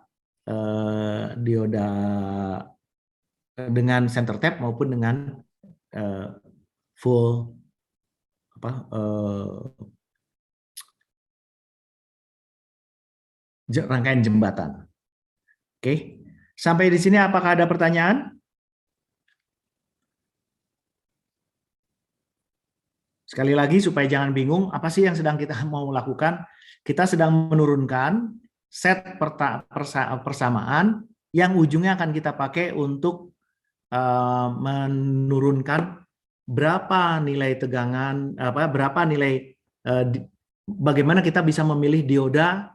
dengan center tap maupun dengan full rangkaian jembatan. Oke. Sampai di sini apakah ada pertanyaan? Sekali lagi supaya jangan bingung, apa sih yang sedang kita mau lakukan? Kita sedang menurunkan set persamaan yang ujungnya akan kita pakai untuk menurunkan berapa nilai tegangan, berapa nilai, bagaimana kita bisa memilih dioda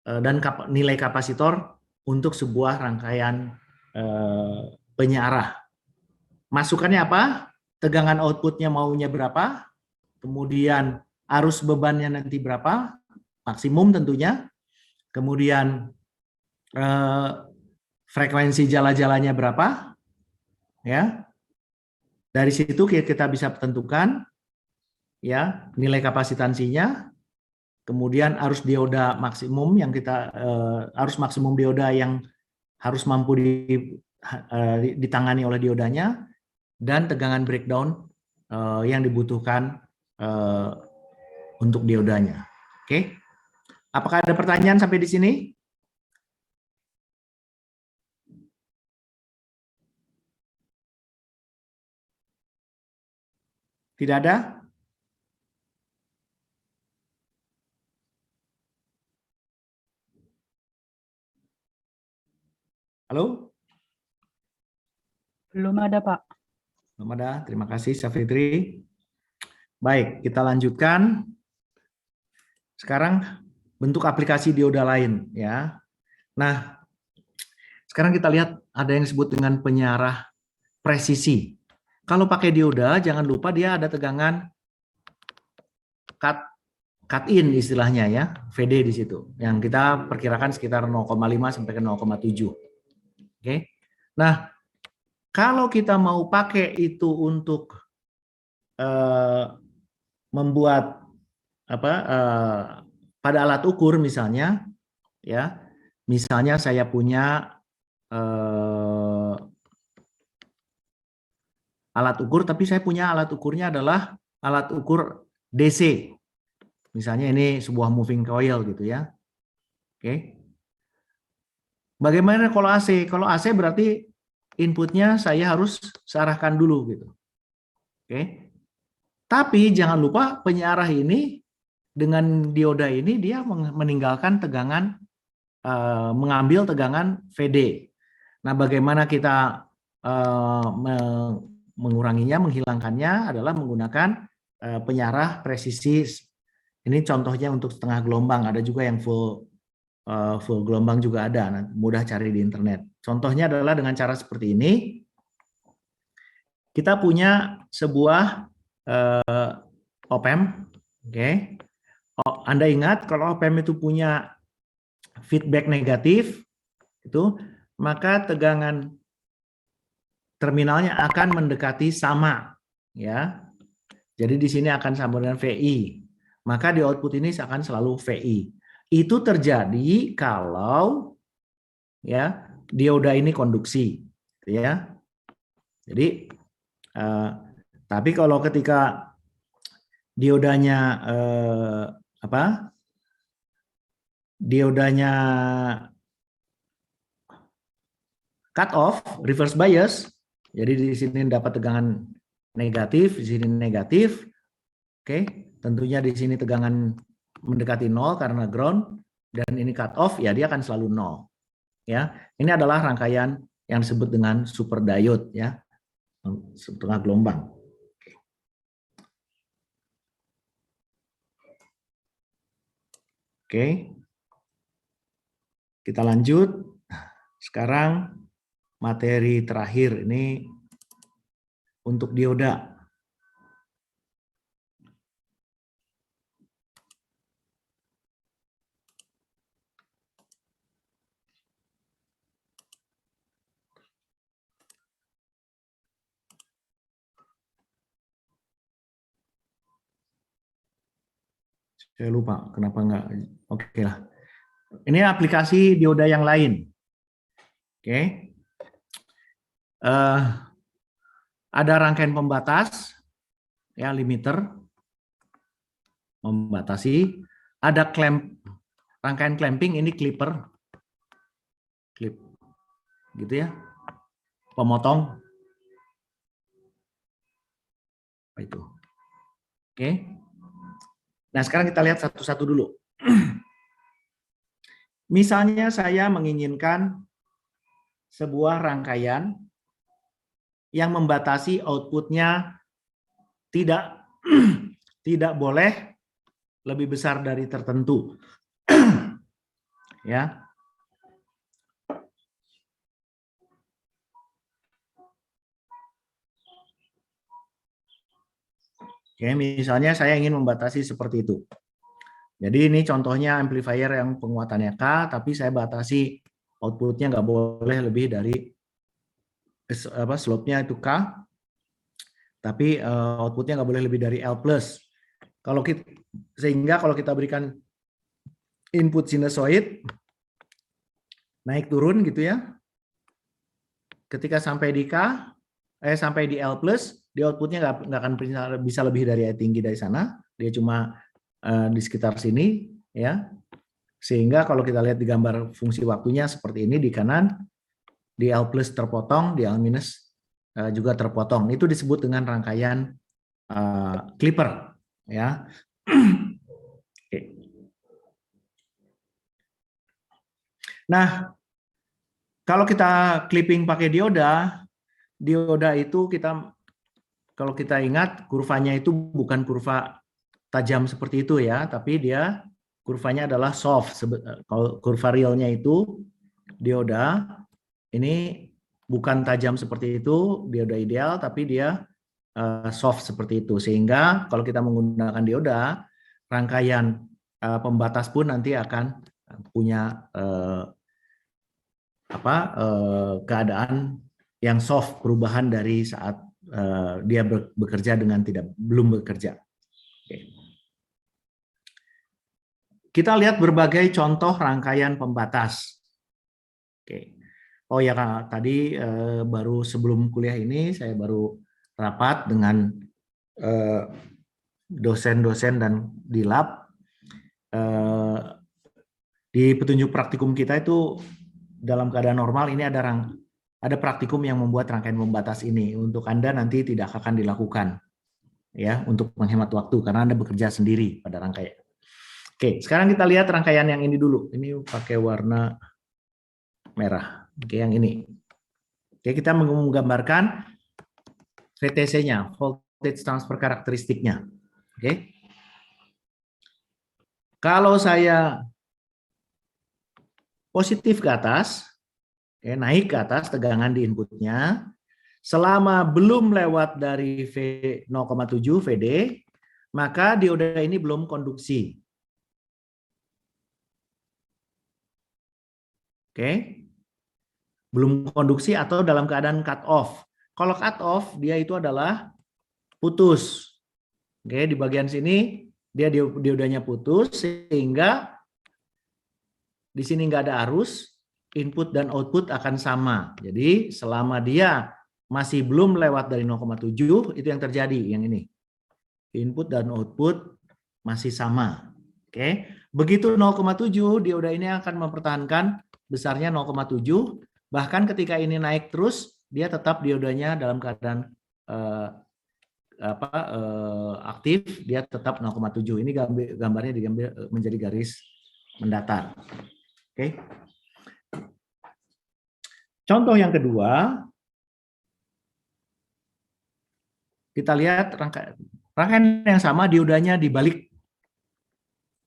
dan nilai kapasitor untuk sebuah rangkaian penyarah. Masukannya apa? Tegangan outputnya maunya berapa? kemudian arus bebannya nanti berapa, maksimum tentunya, kemudian frekuensi jala-jalanya berapa, ya. Dari situ kita bisa tentukan ya nilai kapasitansinya, kemudian arus dioda maksimum yang kita arus maksimum dioda yang harus mampu ditangani oleh diodanya, dan tegangan breakdown yang dibutuhkan untuk diodanya. Oke, apakah ada pertanyaan sampai di sini? Tidak ada? Halo? Belum ada, Pak. Belum ada. Terima kasih, Syafitri. Baik, kita lanjutkan. Sekarang bentuk aplikasi dioda lain, ya. Nah, sekarang kita lihat ada yang disebut dengan penyarah presisi. Kalau pakai dioda, jangan lupa dia ada tegangan cut in istilahnya ya, VD di situ. Yang kita perkirakan sekitar 0,5 sampai ke 0,7. Oke. Nah, kalau kita mau pakai itu untuk membuat pada alat ukur misalnya, ya, misalnya saya punya alat ukur, tapi saya punya alat ukurnya adalah alat ukur DC. Misalnya ini sebuah moving coil gitu ya. Oke. Bagaimana kalau AC? Kalau AC berarti inputnya saya harus searahkan dulu gitu. Oke. Tapi jangan lupa penyarah ini dengan dioda ini dia meninggalkan tegangan, mengambil tegangan VD. Nah, bagaimana kita menguranginya, menghilangkannya adalah menggunakan penyarah presisi. Ini contohnya untuk setengah gelombang, ada juga yang full gelombang juga ada. Nah, mudah cari di internet. Contohnya adalah dengan cara seperti ini. Kita punya sebuah op-amp, oke. Anda ingat kalau op-amp itu punya feedback negatif, itu maka tegangan terminalnya akan mendekati sama, ya. Jadi di sini akan sama dengan VI. Maka di output ini akan selalu VI. Itu terjadi kalau ya dioda ini konduksi, ya. Jadi tapi kalau ketika diodanya diodanya cut off, reverse bias, jadi di sini dapat tegangan negatif, di sini negatif. Oke, tentunya di sini tegangan mendekati 0 karena ground, dan ini cut off, ya dia akan selalu 0. Ya, ini adalah rangkaian yang disebut dengan super diode, ya, setengah gelombang. Oke, kita lanjut. Sekarang materi terakhir ini untuk dioda. Saya lupa kenapa enggak. Oke lah. Ini aplikasi dioda yang lain. Oke. Ada rangkaian pembatas, ya, limiter, membatasi. Ada rangkaian clamping, ini clipper, clip, gitu ya, pemotong. Apa itu? Oke. Nah, sekarang kita lihat satu-satu dulu. Misalnya saya menginginkan sebuah rangkaian yang membatasi outputnya tidak tidak boleh lebih besar dari tertentu. Ya. Oke, misalnya saya ingin membatasi seperti itu. Jadi ini contohnya amplifier yang penguatannya K, tapi saya batasi outputnya nggak boleh lebih dari slope-nya itu K, tapi outputnya nggak boleh lebih dari L+. Sehingga kalau kita berikan input sinusoid naik turun gitu ya, ketika sampai di sampai di L+, di outputnya nggak akan bisa lebih dari tinggi dari sana, dia cuma di sekitar sini ya. Sehingga kalau kita lihat di gambar fungsi waktunya seperti ini, di kanan di L+ terpotong, di L- juga terpotong. Itu disebut dengan rangkaian clipper ya. Oke. Nah, kalau kita clipping pakai dioda itu kalau kita ingat kurvanya itu bukan kurva tajam seperti itu ya, tapi dia kurvanya adalah soft. Kalau kurva realnya itu dioda ini bukan tajam seperti itu, dioda ideal, tapi dia soft seperti itu. Sehingga kalau kita menggunakan dioda, rangkaian pembatas pun nanti akan punya keadaan yang soft, perubahan dari saat dia bekerja dengan belum bekerja. Oke. Kita lihat berbagai contoh rangkaian pembatas. Oke. Oh ya Kak, tadi baru sebelum kuliah ini saya baru rapat dengan dosen-dosen dan di lab. Di petunjuk praktikum kita itu dalam keadaan normal ini ada praktikum yang membuat rangkaian pembatas ini. Untuk Anda nanti tidak akan dilakukan ya, untuk menghemat waktu karena Anda bekerja sendiri pada rangkaian. Oke, sekarang kita lihat rangkaian yang ini dulu. Ini pakai warna merah. Oke, yang ini. Oke, kita menggambarkan VTC-nya, voltage transfer karakteristiknya. Oke. Kalau saya positif ke atas, naik ke atas tegangan di inputnya, selama belum lewat dari V0,7 VD, maka dioda ini belum konduksi. Oke. Belum konduksi atau dalam keadaan cut off. Kalau cut off, dia itu adalah putus. Oke, di bagian sini dia diodanya putus sehingga di sini nggak ada arus, input dan output akan sama. Jadi selama dia masih belum lewat dari 0,7 itu yang terjadi yang ini. Input dan output masih sama. Oke. Begitu 0,7 dioda ini akan mempertahankan besarnya 0,7, bahkan ketika ini naik terus dia tetap diodanya dalam keadaan aktif, dia tetap 0,7. Ini gambarnya digambar menjadi garis mendatar. Oke. Contoh yang kedua, kita lihat rangkaian yang sama diodanya dibalik.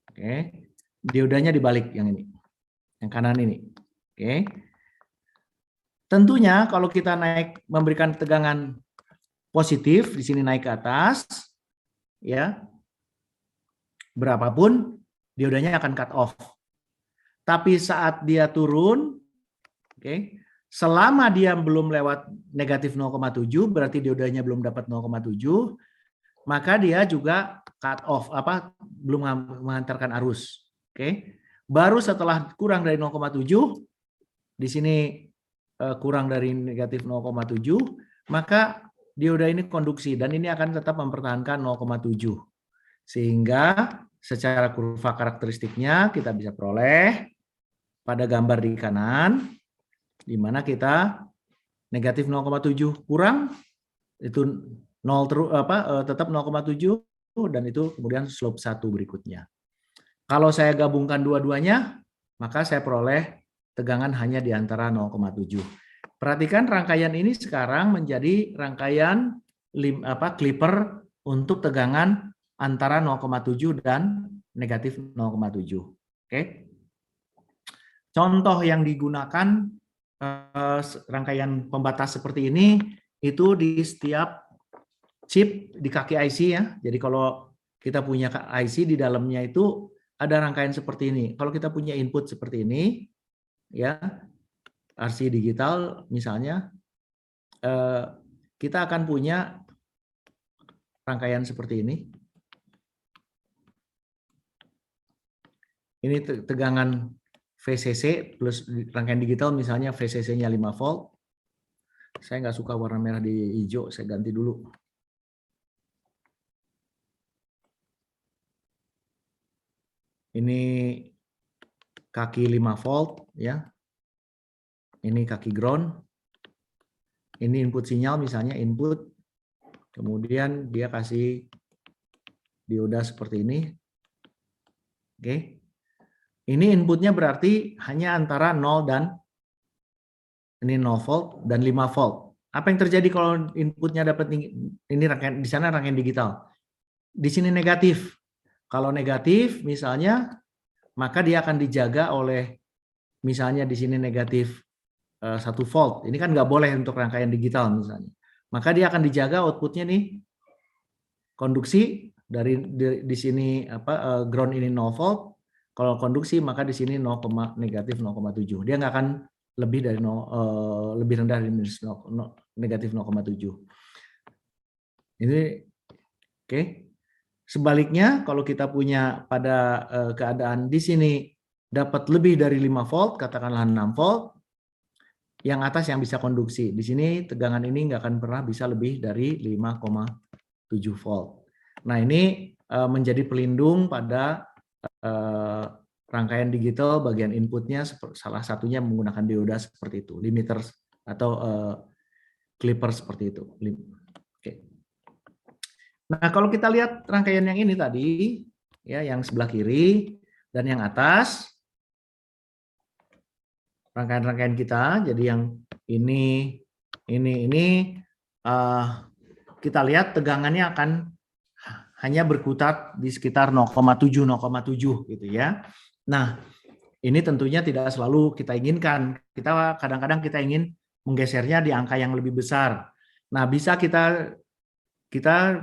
Oke. Diodanya dibalik yang ini. Yang kanan ini. Oke. Tentunya kalau kita memberikan tegangan positif, di sini naik ke atas, ya, berapapun diodanya akan cut off. Tapi saat dia turun, oke, selama dia belum lewat negatif 0,7, berarti diodanya belum dapat 0,7, maka dia juga cut off, belum mengantarkan arus. Oke. Baru setelah kurang dari 0,7, di sini kurang dari negatif 0,7, maka dioda ini konduksi dan ini akan tetap mempertahankan 0,7. Sehingga secara kurva karakteristiknya kita bisa peroleh pada gambar di kanan, di mana kita negatif 0,7 kurang, itu 0 tetap 0,7 dan itu kemudian slope 1 berikutnya. Kalau saya gabungkan dua-duanya, maka saya peroleh tegangan hanya di antara 0,7. Perhatikan rangkaian ini sekarang menjadi rangkaian clipper untuk tegangan antara 0,7 dan negatif 0,7. Oke. Contoh yang digunakan rangkaian pembatas seperti ini itu di setiap chip di kaki IC ya. Jadi kalau kita punya IC di dalamnya itu ada rangkaian seperti ini. Kalau kita punya input seperti ini, ya RC digital misalnya, kita akan punya rangkaian seperti ini. Ini tegangan VCC plus rangkaian digital misalnya VCC-nya 5 volt. Saya nggak suka warna merah di hijau, saya ganti dulu. Ini kaki 5 volt ya. Ini kaki ground. Ini input sinyal misalnya input. Kemudian dia kasih dioda seperti ini. Oke. Ini inputnya berarti hanya antara 0 dan ini 0 volt dan 5 volt. Apa yang terjadi kalau inputnya dapat ini rangkaian di sana rangkaian digital. Di sini negatif. Kalau negatif misalnya maka dia akan dijaga oleh misalnya di sini negatif 1 volt. Ini kan nggak boleh untuk rangkaian digital misalnya. Maka dia akan dijaga outputnya nih konduksi dari di sini ground ini 0 volt. Kalau konduksi maka di sini negatif 0,7. Dia nggak akan lebih dari lebih rendah dari negatif 0,7. Ini oke. Sebaliknya kalau kita punya pada keadaan di sini dapat lebih dari 5 volt, katakanlah 6 volt, yang atas yang bisa konduksi. Di sini tegangan ini nggak akan pernah bisa lebih dari 5,7 volt. Nah ini menjadi pelindung pada rangkaian digital bagian inputnya, salah satunya menggunakan dioda seperti itu, limiter atau clipper seperti itu. Oke. Nah kalau kita lihat rangkaian yang ini tadi, ya yang sebelah kiri dan yang atas, rangkaian-rangkaian kita, jadi yang ini, kita lihat tegangannya akan hanya berkutat di sekitar 0,7 gitu ya. Nah, ini tentunya tidak selalu kita inginkan. Kita kadang-kadang kita ingin menggesernya di angka yang lebih besar. Nah, bisa kita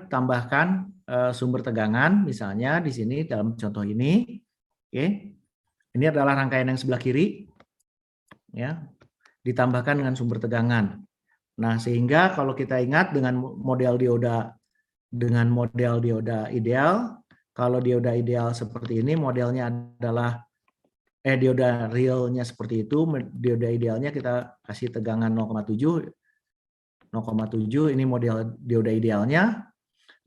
tambahkan sumber tegangan, misalnya di sini dalam contoh ini, oke. Ini adalah rangkaian yang sebelah kiri, ya, ditambahkan dengan sumber tegangan. Nah, sehingga kalau kita ingat dengan model dioda ideal, kalau dioda ideal seperti ini, modelnya adalah dioda realnya seperti itu, dioda idealnya kita kasih tegangan 0,7, ini model dioda idealnya.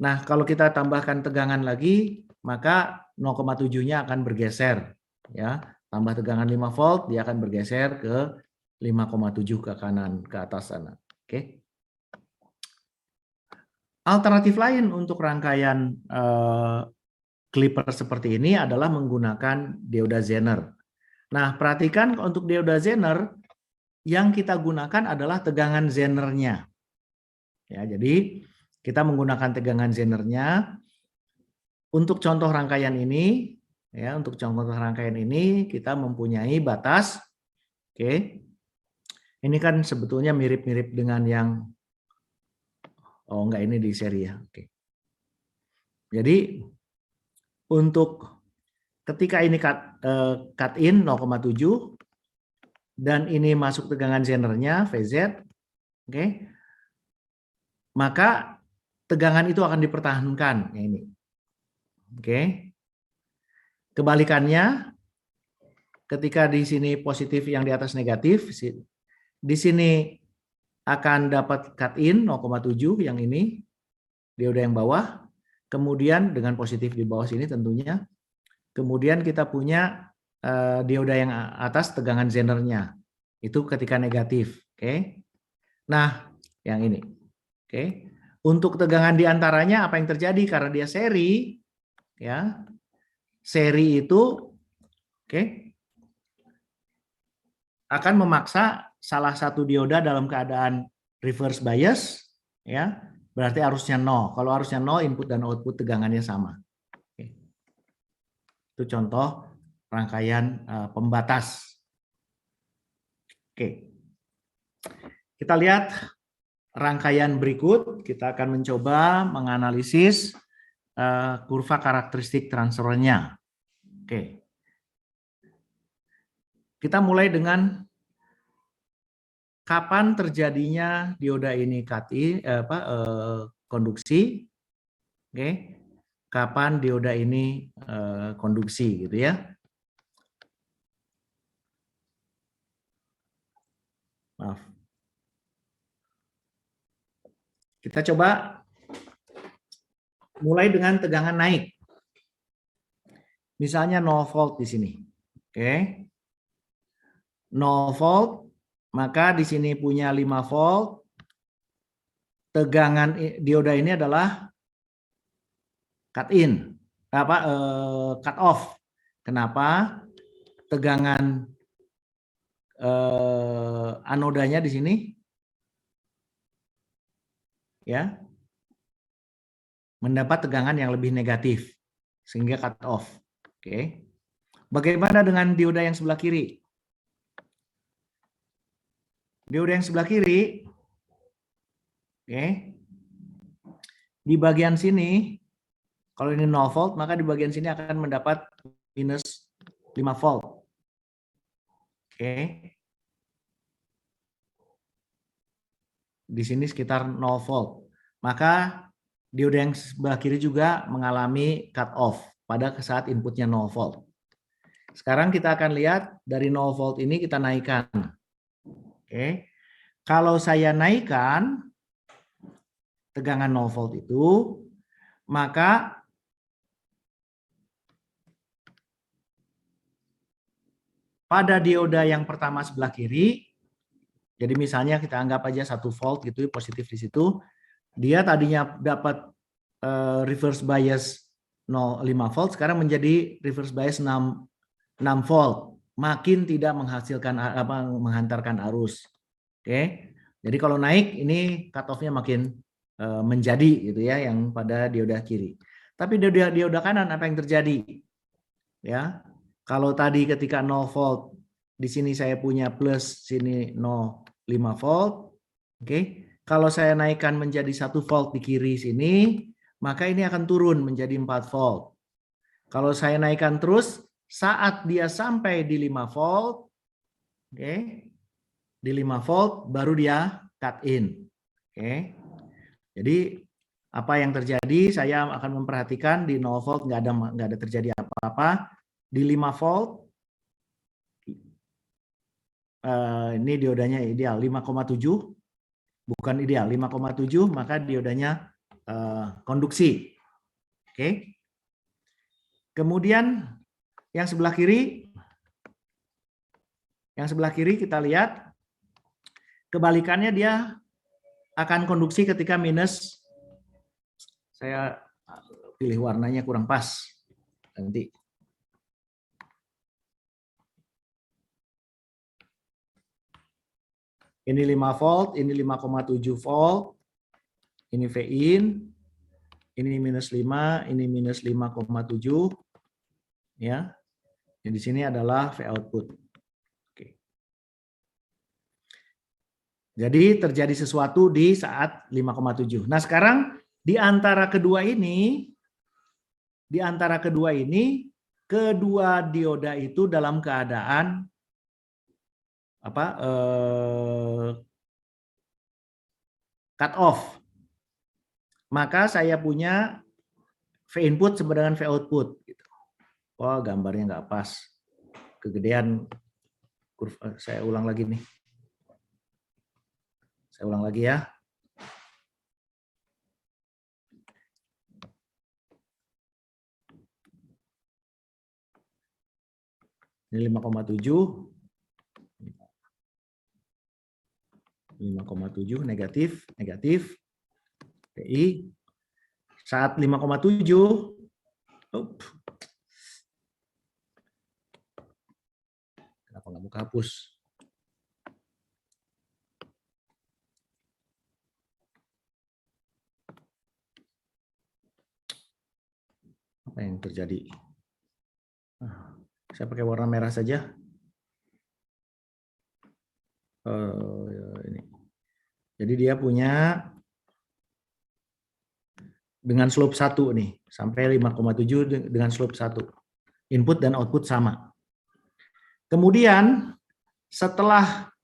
Nah, kalau kita tambahkan tegangan lagi, maka 0,7-nya akan bergeser, ya. Tambah tegangan 5 volt, dia akan bergeser ke 5,7 ke kanan, ke atas sana. Oke. Alternatif lain untuk rangkaian clipper seperti ini adalah menggunakan dioda Zener. Nah, perhatikan untuk dioda Zener yang kita gunakan adalah tegangan Zenernya. Ya, jadi kita menggunakan tegangan Zenernya. Untuk contoh rangkaian ini, ya, untuk contoh rangkaian ini kita mempunyai batas. Oke. Ini kan sebetulnya mirip-mirip dengan yang enggak, ini di seri ya. Oke. Jadi untuk ketika ini cut in 0,7 dan ini masuk tegangan Zenernya VZ, oke. Maka tegangan itu akan dipertahankan, ya ini. Oke. Kebalikannya, ketika di sini positif yang di atas negatif, di sini akan dapat cut in 0,7 yang ini, dioda yang bawah, kemudian dengan positif di bawah sini tentunya, kemudian kita punya dioda yang atas tegangan Zenernya, itu ketika negatif, oke. Nah, yang ini, oke. Untuk tegangan di antaranya apa yang terjadi karena dia seri, ya. Seri itu akan memaksa salah satu dioda dalam keadaan reverse bias, ya, berarti arusnya 0. Kalau arusnya 0, input dan output tegangannya sama. Itu contoh rangkaian pembatas. Oke. Kita lihat rangkaian berikut kita akan mencoba menganalisis kurva karakteristik transfernya. Oke. Kita mulai dengan kapan terjadinya dioda ini konduksi. Oke. Kapan dioda ini konduksi gitu ya. Maaf. Kita coba mulai dengan tegangan naik. Misalnya 0 volt di sini. Oke. 0 volt, maka di sini punya 5 volt. Tegangan dioda ini adalah cut in, cut off. Kenapa? Tegangan anodanya di sini ya mendapat tegangan yang lebih negatif sehingga cut off. Oke. Bagaimana dengan dioda yang sebelah kiri? Dioda yang sebelah kiri, oke. Di bagian sini, kalau ini 0 volt, maka di bagian sini akan mendapat minus 5 volt. Oke. Di sini sekitar 0 volt. Maka dioda yang sebelah kiri juga mengalami cut off pada saat inputnya 0 volt. Sekarang kita akan lihat dari 0 volt ini kita naikkan. Oke. Kalau saya naikkan tegangan 0 volt itu, maka pada dioda yang pertama sebelah kiri, jadi misalnya kita anggap aja 1 volt gitu positif di situ, dia tadinya dapat reverse bias 5 volt, sekarang menjadi reverse bias 6 volt, makin tidak menghasilkan menghantarkan arus. Oke. Jadi kalau naik ini cut off-nya makin menjadi gitu ya yang pada dioda kiri. Tapi dioda kanan apa yang terjadi? Ya. Kalau tadi ketika 0 volt di sini saya punya plus sini 0,5 volt. Oke. Kalau saya naikkan menjadi 1 volt di kiri sini, maka ini akan turun menjadi 4 volt. Kalau saya naikkan terus saat dia sampai di 5 volt, oke. Di 5 volt baru dia cut in. Oke. Jadi apa yang terjadi? Saya akan memperhatikan di 0 volt nggak ada terjadi apa-apa. Di 5 volt ini diodanya ideal 5,7, bukan ideal 5,7, maka diodanya konduksi. Oke. Kemudian yang sebelah kiri kita lihat kebalikannya, dia akan konduksi ketika minus, saya pilih warnanya kurang pas nanti. Ini 5 volt, ini 5,7 volt, ini V in, ini minus 5, ini minus 5,7, ya. Di sini adalah V output. Oke. Jadi terjadi sesuatu di saat 5,7. Nah sekarang di antara kedua ini, kedua dioda itu dalam keadaan cut off. Maka saya punya V input sama dengan V output. Wah, gambarnya nggak pas. Kegedean kurva. Saya ulang lagi nih. Saya ulang lagi ya. Ini 5,7. 5,7 negatif. PI. Saat 5,7. Kenapa nggak mau kehapus? Apa yang terjadi? Saya pakai warna merah saja. Ini. Jadi dia punya dengan slope 1 nih, sampai 5,7 dengan slope 1. Input dan output sama. Kemudian setelah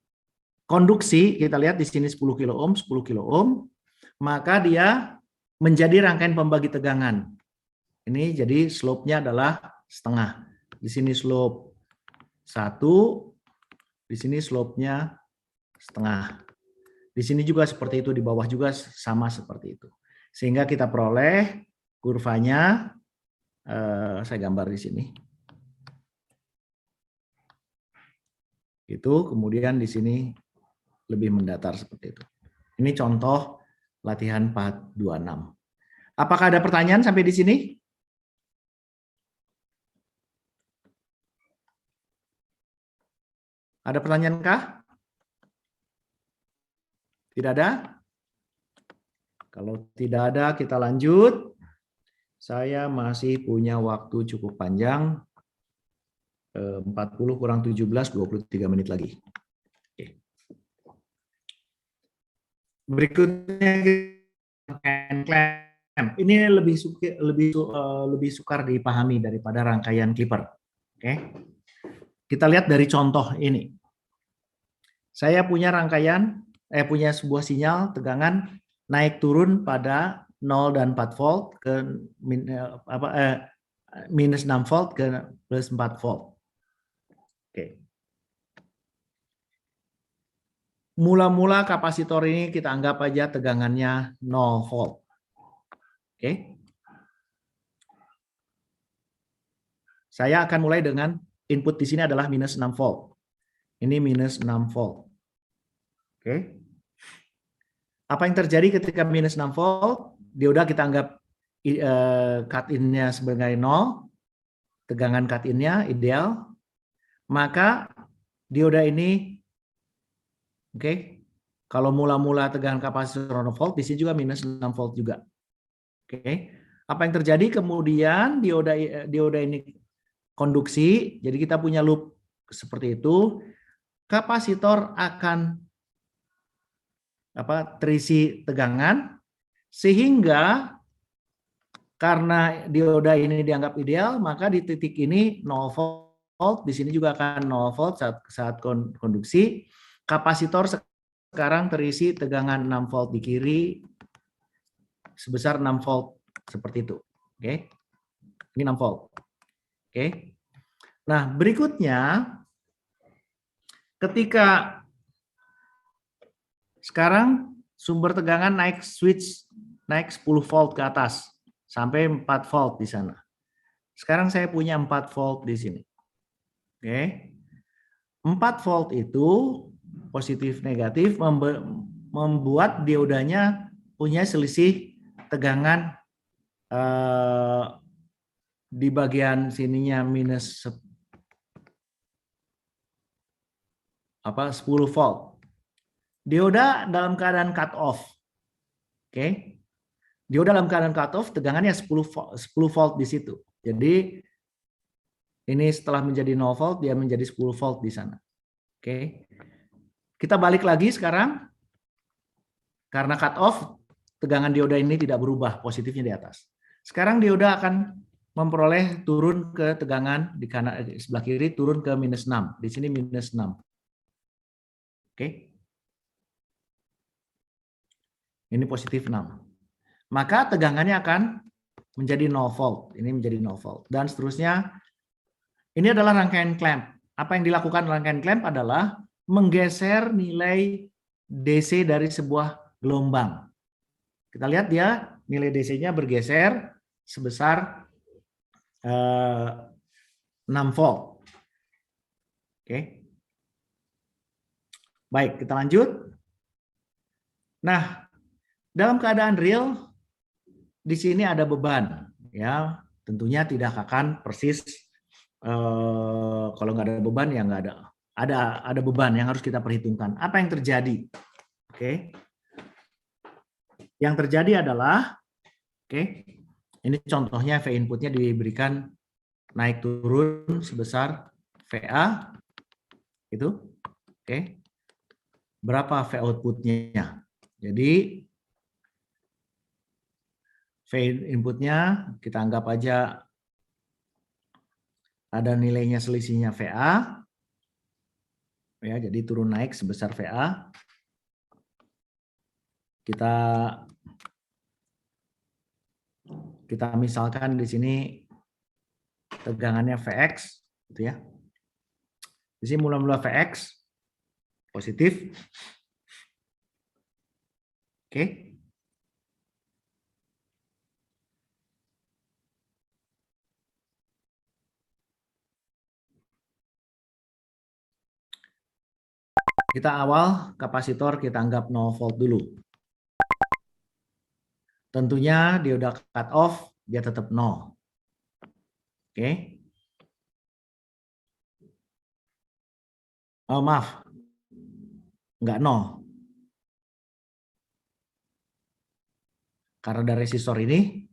konduksi, kita lihat di sini 10 kilo ohm, 10 kilo ohm, maka dia menjadi rangkaian pembagi tegangan. Ini jadi slope-nya adalah setengah. Di sini slope 1, di sini slope-nya setengah. Di sini juga seperti itu, di bawah juga sama seperti itu. Sehingga kita peroleh kurvanya, saya gambar di sini. Itu kemudian di sini lebih mendatar seperti itu. Ini contoh latihan 426. Apakah ada pertanyaan sampai di sini? Ada pertanyaan kah? Tidak ada? Kalau tidak ada, kita lanjut. Saya masih punya waktu cukup panjang. 40 kurang 17, 23 menit lagi. Oke. Berikutnya, ini lebih sukar dipahami daripada rangkaian clipper. Oke. Kita lihat dari contoh ini. Saya punya punya sebuah sinyal tegangan naik turun pada 0 dan 4 volt ke minus 6 volt ke plus 4 volt. Oke. Mula-mula kapasitor ini kita anggap aja tegangannya 0 volt. Oke. Saya akan mulai dengan input di sini adalah minus 6 volt. Ini minus 6 volt. Oke. Apa yang terjadi ketika minus 6 volt? Dioda kita anggap cut-in-nya sebagai 0. Tegangan cut-in-nya ideal. Maka dioda ini, oke, kalau mula-mula tegangan kapasitor 0 volt, di sini juga minus 6 volt juga. Oke. Apa yang terjadi kemudian dioda ini konduksi, jadi kita punya loop seperti itu. Kapasitor akan terisi tegangan, sehingga karena dioda ini dianggap ideal, maka di titik ini 0 volt, di sini juga akan 0 volt saat konduksi. Kapasitor sekarang terisi tegangan 6 volt di kiri sebesar 6 volt seperti itu. Oke. Ini 6 volt. Oke. Nah, berikutnya ketika sekarang sumber tegangan naik 10 volt ke atas sampai 4 volt di sana. Sekarang saya punya 4 volt di sini. Oke. 4 volt itu positif negatif membuat diodanya punya selisih tegangan di bagian sininya minus 10 volt. Dioda dalam keadaan cut off. Oke. Dioda dalam keadaan cut off tegangannya 10 volt di situ. Jadi ini setelah menjadi 0 volt dia menjadi 10 volt di sana. Oke. Kita balik lagi sekarang. Karena cut off tegangan dioda ini tidak berubah, positifnya di atas. Sekarang dioda akan memperoleh turun ke tegangan di kanan sebelah kiri turun ke minus 6. Di sini minus 6. Oke. Ini positif 6. Maka tegangannya akan menjadi 0 volt. Ini menjadi 0 volt. Dan seterusnya. Ini adalah rangkaian clamp. Apa yang dilakukan rangkaian clamp adalah menggeser nilai DC dari sebuah gelombang. Kita lihat dia nilai DC-nya bergeser sebesar 6 volt. Oke. Baik, kita lanjut. Nah, dalam keadaan real di sini ada beban, ya. Tentunya tidak akan persis kalau nggak ada beban ya nggak ada beban yang harus kita perhitungkan. Apa yang terjadi? Oke. Yang terjadi adalah, oke, ini contohnya V inputnya diberikan naik turun sebesar VA, itu, oke. Berapa V outputnya? Jadi V inputnya kita anggap aja ada nilainya selisihnya VA, ya, jadi turun naik sebesar VA. Kita misalkan di sini tegangannya Vx, gitu ya. Di sini mula-mula Vx positif, oke. Kita awal kapasitor kita anggap 0 volt dulu. Tentunya dia udah cut off, dia tetap 0. Oke. Oh, maaf. Enggak 0. Karena ada resistor ini,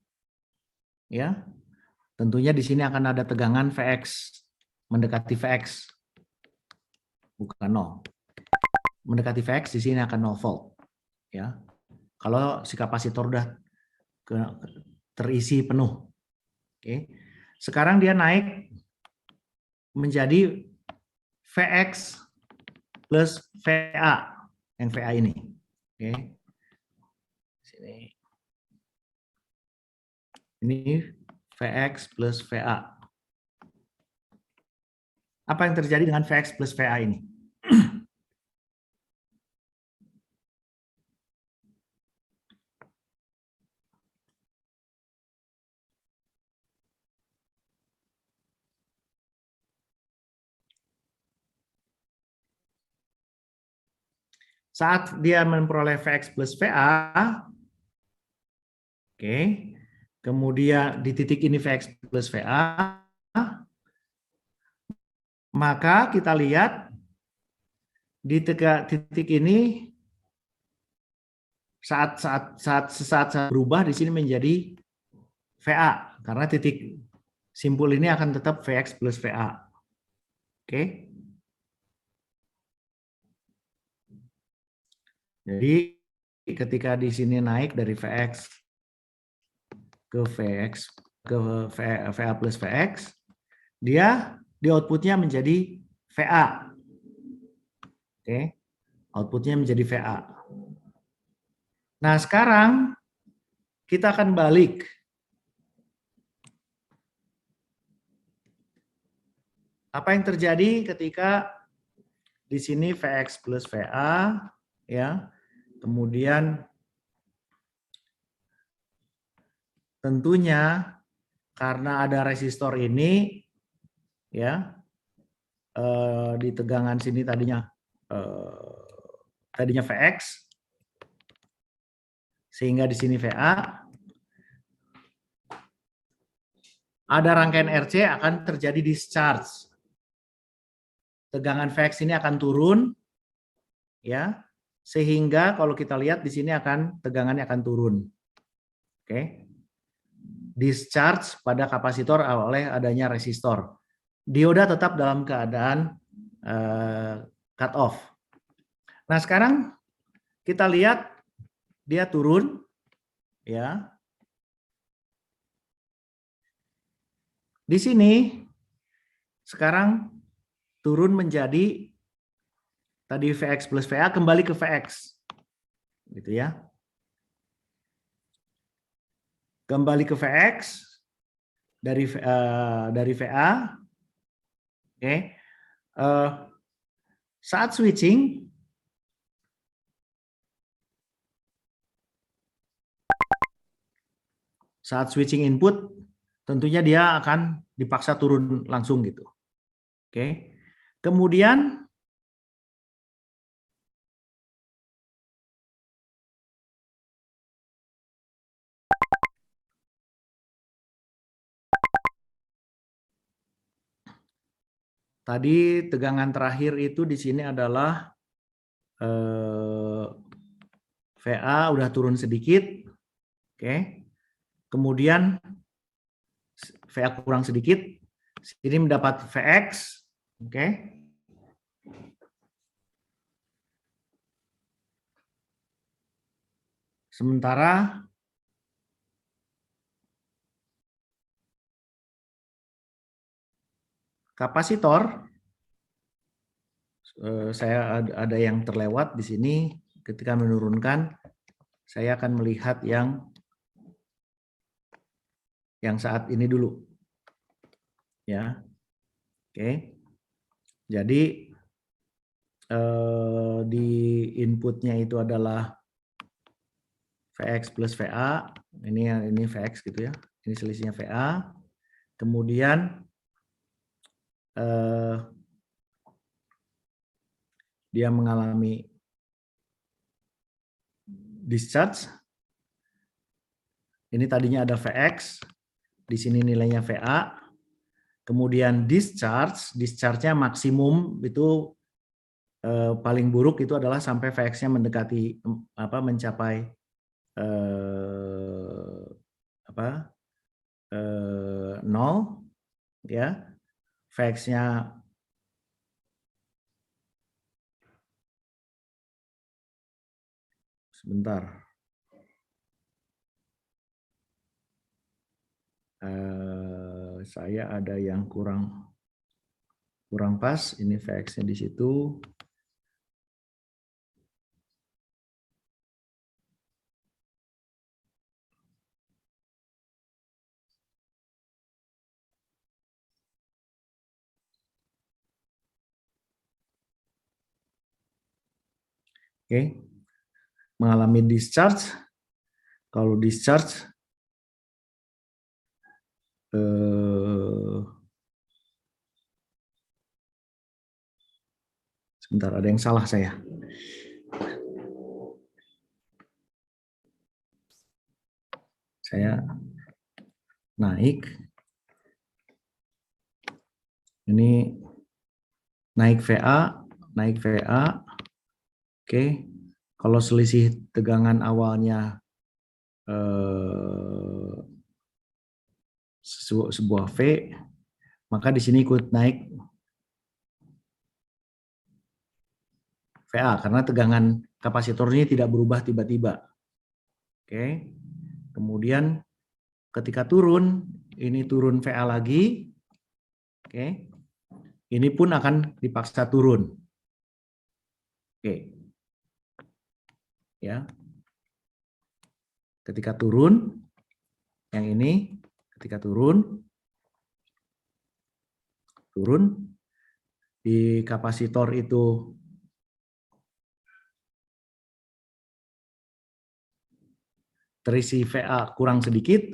ya, tentunya di sini akan ada tegangan Vx, mendekati Vx. Bukan 0. Mendekati Vx di sini akan 0 volt. Ya. Kalau si kapasitor udah terisi penuh. Oke. Sekarang dia naik menjadi Vx plus VA, yang VA ini. Oke. Sini. Ini Vx plus VA. Apa yang terjadi dengan Vx plus VA ini? Saat dia memperoleh Vx plus VA, oke, kemudian di titik ini Vx plus VA, maka kita lihat di titik ini saat berubah di sini menjadi VA, karena titik simpul ini akan tetap Vx plus VA. Oke. Jadi ketika di sini naik dari Vx ke VA plus Vx, dia di outputnya menjadi VA. Oke, outputnya menjadi VA. Nah, sekarang kita akan balik. Apa yang terjadi ketika di sini Vx plus VA, ya, kemudian tentunya karena ada resistor ini, ya, di tegangan sini tadinya Vx, sehingga di sini VA, ada rangkaian RC akan terjadi discharge. Tegangan Vx ini akan turun, ya, sehingga kalau kita lihat di sini tegangannya akan turun. Oke. Discharge pada kapasitor oleh adanya resistor. Dioda tetap dalam keadaan cut off. Nah, sekarang kita lihat dia turun, ya. Di sini sekarang turun menjadi tadi Vx plus VA kembali ke Vx, gitu ya. Kembali ke Vx dari VA, oke. Saat switching, input, tentunya dia akan dipaksa turun langsung gitu. Oke. Kemudian tadi tegangan terakhir itu di sini adalah VA udah turun sedikit. Oke. Kemudian VA kurang sedikit. Ini mendapat Vx. Oke. Sementara kapasitor, saya ada yang terlewat di sini. Ketika menurunkan, saya akan melihat yang saat ini dulu. Ya, oke. Jadi di inputnya itu adalah Vx plus VA. Ini Vx gitu ya. Ini selisihnya VA. Kemudian dia mengalami discharge. Ini tadinya ada Vx, di sini nilainya VA. Kemudian discharge-nya maksimum itu paling buruk itu adalah sampai Vx-nya mendekati mencapai eh, 0 ya. Vx-nya sebentar. Saya ada yang kurang pas. Ini Vx-nya di situ. Oke. Mengalami discharge. Kalau discharge sebentar, ada yang salah saya. Saya naik. Ini naik VA. Oke. Kalau selisih tegangan awalnya sebuah V, maka di sini ikut naik VA karena tegangan kapasitor ini tidak berubah tiba-tiba. Oke. Kemudian ketika turun, ini turun VA lagi. Oke. Ini pun akan dipaksa turun. Oke. Ya. Ketika turun, yang ini ketika turun di kapasitor itu terisi VA kurang sedikit.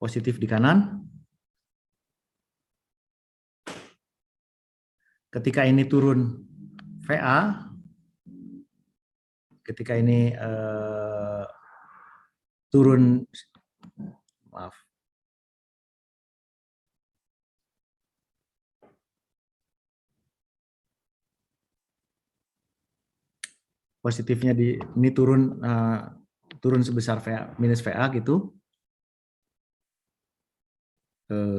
Positif di kanan. Ketika ini turun VA, ketika ini turun, maaf, positifnya ini turun sebesar VA minus VA gitu.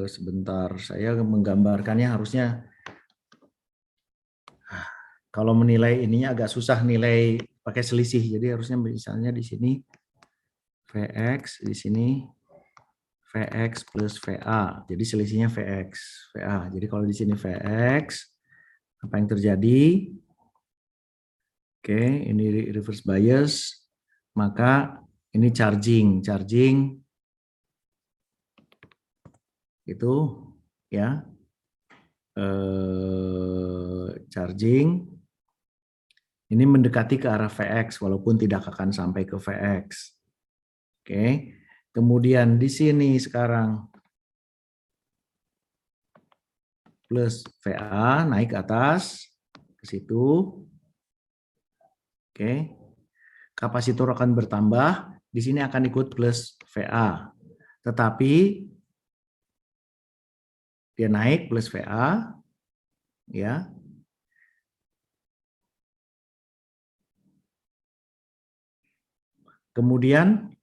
Sebentar, saya menggambarkannya harusnya. Kalau menilai ininya agak susah nilai pakai selisih, jadi harusnya misalnya di sini Vx, di sini Vx plus VA, jadi selisihnya Vx, VA. Jadi kalau di sini Vx, apa yang terjadi? Oke, ini reverse bias, maka ini charging itu ya, charging ini mendekati ke arah Vx walaupun tidak akan sampai ke Vx. Oke. Kemudian di sini sekarang plus VA naik ke atas ke situ. Oke. Kapasitor akan bertambah, di sini akan ikut plus VA. Tetapi dia naik plus VA ya. Kemudian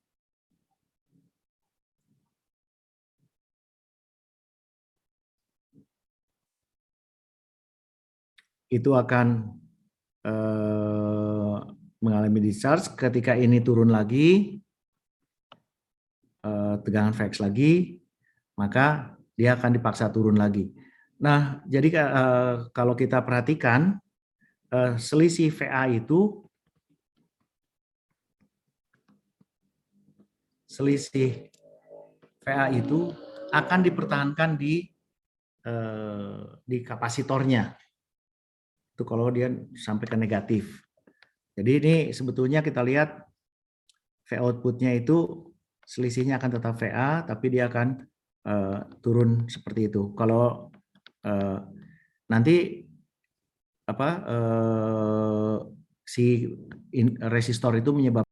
itu akan mengalami discharge. Ketika ini turun lagi, tegangan Vx lagi, maka dia akan dipaksa turun lagi. Nah, jadi kalau kita perhatikan selisih VA itu akan dipertahankan di kapasitornya. Itu kalau dia sampai ke negatif. Jadi ini sebetulnya kita lihat V outputnya itu selisihnya akan tetap VA, tapi dia akan turun seperti itu. Kalau nanti si resistor itu menyebabkan